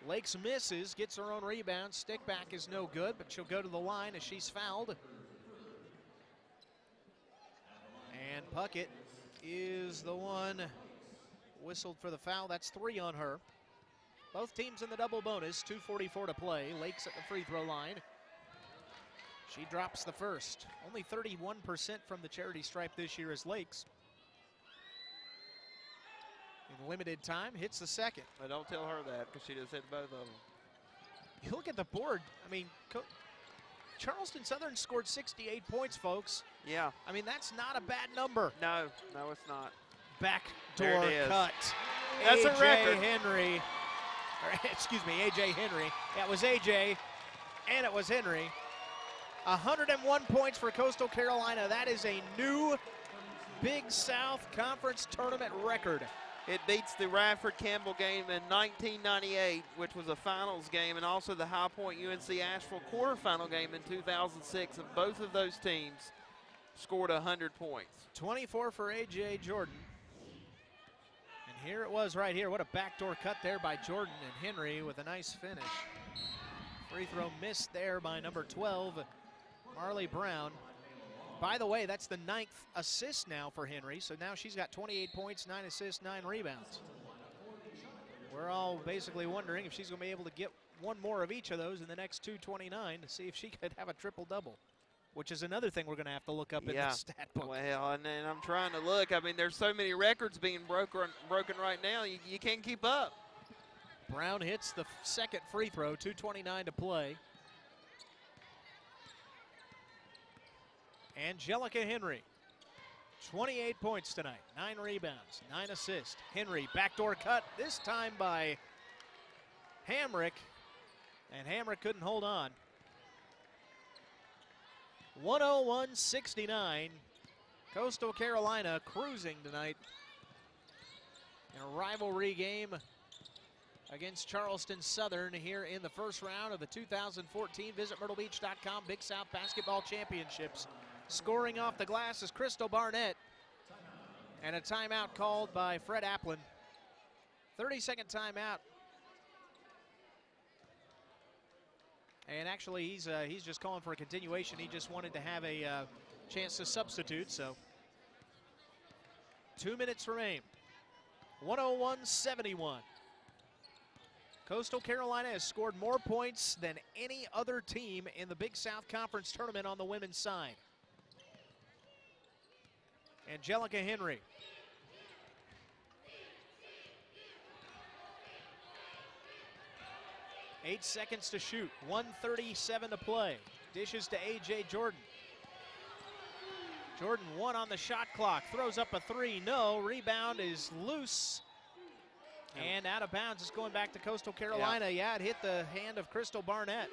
Lakes misses, gets her own rebound. Stick back is no good, but she'll go to the line as she's fouled. And Puckett is the one whistled for the foul. That's 3 on her. Both teams in the double bonus, 2:44 to play. Lakes at the free throw line. She drops the first. Only 31% from the charity stripe this year is Lakes. In limited time, hits the second. But don't tell her that because she just hit both of them. You look at the board, I mean, Charleston Southern scored 68 points, folks. Yeah. I mean, that's not a bad number. No, it's not. Backdoor cut. That's a record. Henry. Excuse me, A.J. Henry. Yeah, it was A.J. and it was Henry. 101 points for Coastal Carolina. That is a new Big South Conference tournament record. It beats the Radford-Campbell game in 1998, which was a finals game, and also the High Point UNC Asheville quarterfinal game in 2006, and both of those teams scored 100 points. 24 for A.J. Jordan. And here it was right here. What a backdoor cut there by Jordan, and Henry with a nice finish. Free throw missed there by number 12, Marley Brown. By the way, that's the 9th assist now for Henry, so now she's got 28 points, 9 assists, 9 rebounds. We're all basically wondering if she's going to be able to get one more of each of those in the next 2:29 to see if she could have a triple-double, which is another thing we're going to have to look up in the stat book. Well, and then I'm trying to look. I mean, there's so many records being broken right now, you can't keep up. Brown hits the second free throw, 2:29 to play. Angelica Henry, 28 points tonight, 9 rebounds, 9 assists. Henry, backdoor cut, this time by Hamrick, and Hamrick couldn't hold on. 101-69, Coastal Carolina cruising tonight in a rivalry game against Charleston Southern here in the first round of the 2014 Visit MyrtleBeach.com Big South Basketball Championships. Scoring off the glass is Crystal Barnett. And a timeout called by Fred Applin. 30-second timeout. And actually, he's just calling for a continuation. He just wanted to have a chance to substitute, so 2 minutes remain. 101-71. Coastal Carolina has scored more points than any other team in the Big South Conference tournament on the women's side. Angelica Henry. Eight seconds to shoot, 1:37 to play. Dishes to A.J. Jordan. Jordan 1 on the shot clock, throws up a 3, no, rebound is loose. And out of bounds, it's going back to Coastal Carolina. Yeah, it hit the hand of Crystal Barnett.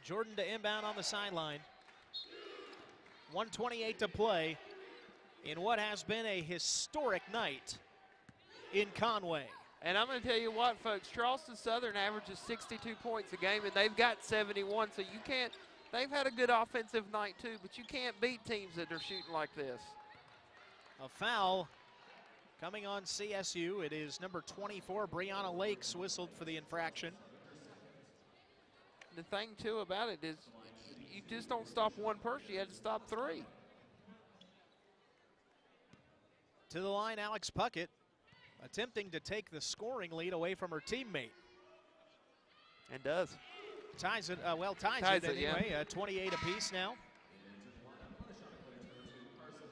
Jordan to inbound on the sideline. 1:28 to play in what has been a historic night in Conway. And I'm going to tell you what, folks, Charleston Southern averages 62 points a game, and they've got 71, so you can't, they've had a good offensive night too, but you can't beat teams that are shooting like this. A foul coming on CSU. It is number 24, Brianna Lakes, whistled for the infraction. The thing, too, about it is you just don't stop one person. You had to stop 3. To the line, Alex Puckett, attempting to take the scoring lead away from her teammate. And does. Ties it, ties it anyway, 28 apiece now.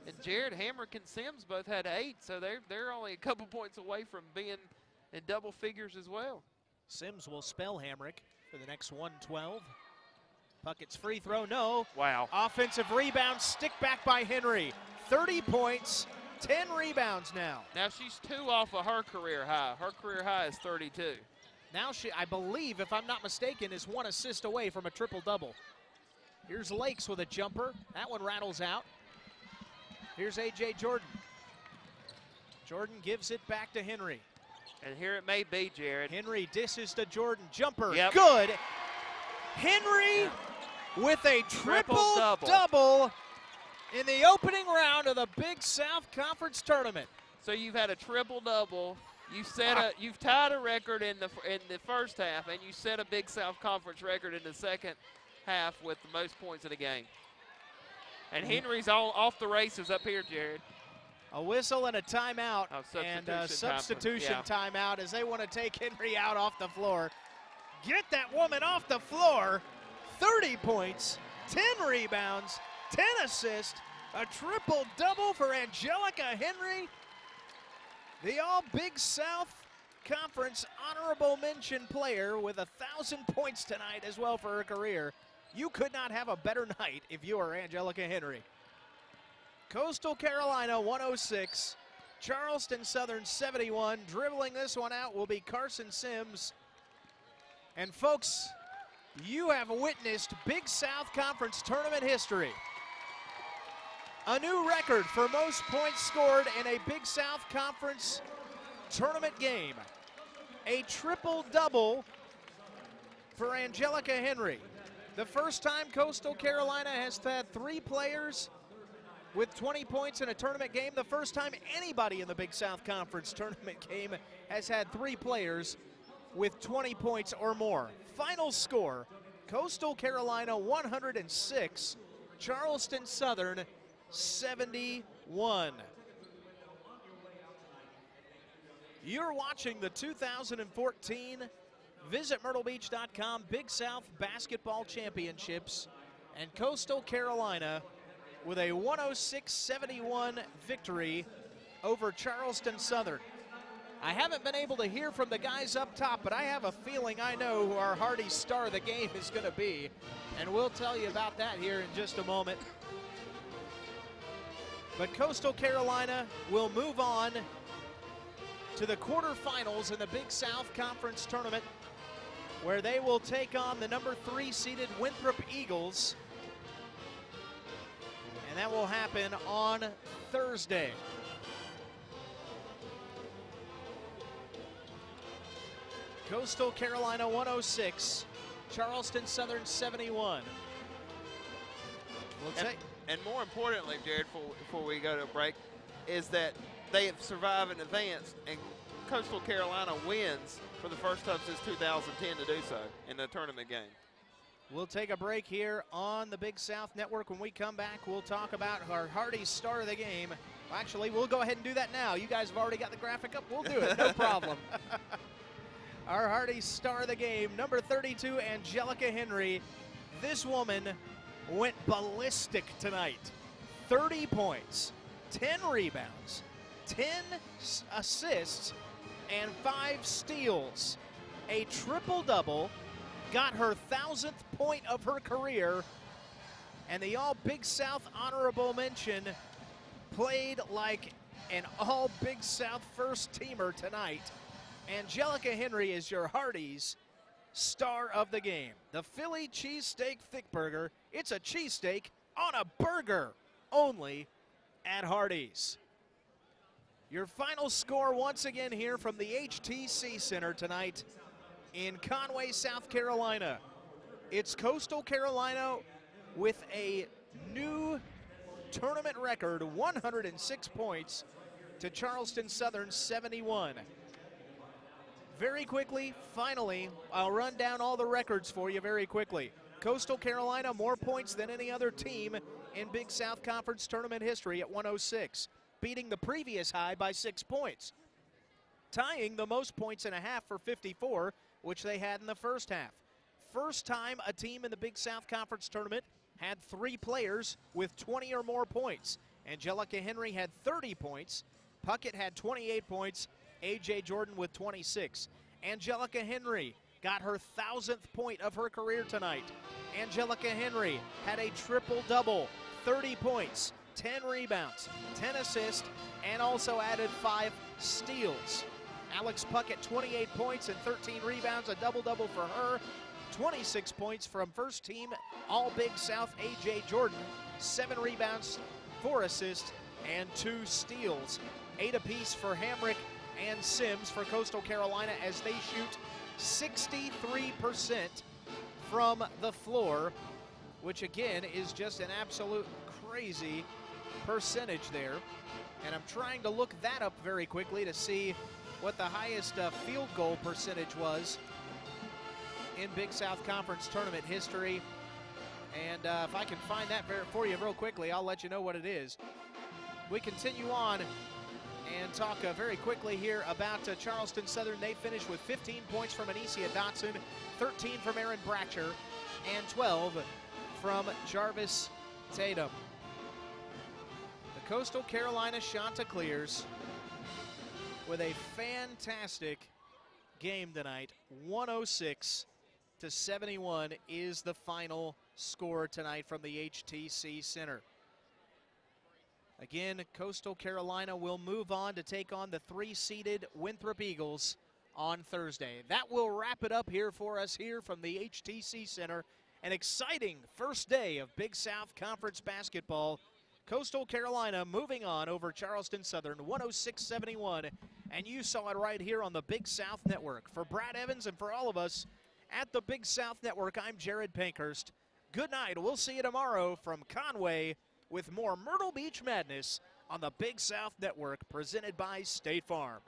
And Jared Hamrick and Sims both had 8, so they're only a couple points away from being in double figures as well. Sims will spell Hamrick for the next 112. Puckett's free throw, no. Wow. Offensive rebound, stick back by Henry. 30 points, 10 rebounds now. Now she's 2 off of her career high. Her career high is 32. Now she, I believe, if I'm not mistaken, is 1 assist away from a triple-double. Here's Lakes with a jumper. That one rattles out. Here's A.J. Jordan. Jordan gives it back to Henry. And here it may be, Jared. Henry dishes to Jordan. Jumper, yep. Good. Henry with a triple-double in the opening round of the Big South Conference Tournament. So you've had a triple-double. You've tied a record in the first half, and you set a Big South Conference record in the second half with the most points in the game. And Henry's all off the races up here, Jared. A whistle and a timeout, and a substitution timeout as they want to take Henry out off the floor. Get that woman off the floor. 30 points, 10 rebounds, 10 assists, a triple-double for Angelica Henry. The All-Big South Conference honorable mention player with 1,000 points tonight as well for her career. You could not have a better night if you are Angelica Henry. Coastal Carolina 106, Charleston Southern 71. Dribbling this one out will be Carson Sims. And folks, you have witnessed Big South Conference tournament history. A new record for most points scored in a Big South Conference tournament game. A triple-double for Angelica Henry. The first time Coastal Carolina has had 3 players with 20 points in a tournament game. The first time anybody in the Big South Conference tournament game has had 3 players with 20 points or more. Final score, Coastal Carolina 106, Charleston Southern 71. You're watching the 2014 Visit MyrtleBeach.com Big South Basketball Championships, and Coastal Carolina with a 106-71 victory over Charleston Southern. I haven't been able to hear from the guys up top, but I have a feeling I know who our Hardy star of the game is going to be, and we'll tell you about that here in just a moment. But Coastal Carolina will move on to the quarterfinals in the Big South Conference Tournament, where they will take on the number 3 seeded Winthrop Eagles. And that will happen on Thursday. Coastal Carolina 106, Charleston Southern 71. And more importantly, Jared, before we go to a break, is that they have survived and advanced, and Coastal Carolina wins for the first time since 2010 to do so in the tournament game. We'll take a break here on the Big South Network. When we come back, we'll talk about our Hardy star of the game, Actually, we'll go ahead and do that now. You guys have already got the graphic up. We'll do it, no problem. Our Hardee's star of the game, number 32, Angelica Henry. This woman went ballistic tonight. 30 points, 10 rebounds, 10 assists, and 5 steals. A triple-double, got her 1,000th point of her career, and the All-Big South honorable mention played like an All-Big South first-teamer tonight. Angelica Henry is your Hardee's star of the game. The Philly cheesesteak thick burger. It's a cheesesteak on a burger, only at Hardee's. Your final score once again here from the HTC Center tonight in Conway, South Carolina. It's Coastal Carolina with a new tournament record, 106 points to Charleston Southern 71. Very quickly, finally, I'll run down all the records for you very quickly. Coastal Carolina, more points than any other team in Big South Conference tournament history at 106, beating the previous high by 6 points, tying the most points in a half for 54, which they had in the first half. First time a team in the Big South Conference tournament had 3 players with 20 or more points. Angelica Henry had 30 points, Puckett had 28 points, A.J. Jordan with 26. Angelica Henry got her 1,000th point of her career tonight. Angelica Henry had a triple-double, 30 points, 10 rebounds, 10 assists, and also added 5 steals. Alex Puckett, 28 points and 13 rebounds, a double-double for her. 26 points from first team All-Big South A.J. Jordan, 7 rebounds, 4 assists, and 2 steals. 8 apiece for Hamrick and Sims for Coastal Carolina as they shoot 63% from the floor, which again is just an absolute crazy percentage there. And I'm trying to look that up very quickly to see what the highest field goal percentage was in Big South Conference tournament history. And if I can find that for you real quickly, I'll let you know what it is. We continue on and talk very quickly here about Charleston Southern. They finished with 15 points from Anicia Dotson, 13 from Aaron Bratcher, and 12 from Jarvis Tatum. The Coastal Carolina Chanticleers with a fantastic game tonight. 106 to 71 is the final score tonight from the HTC Center. Again, Coastal Carolina will move on to take on the 3-seeded Winthrop Eagles on Thursday. That will wrap it up here for us here from the HTC Center. An exciting first day of Big South Conference basketball. Coastal Carolina moving on over Charleston Southern, 106-71. And you saw it right here on the Big South Network. For Brad Evans and for all of us at the Big South Network, I'm Jared Pankhurst. Good night. We'll see you tomorrow from Conway with more Myrtle Beach Madness on the Big South Network, presented by State Farm.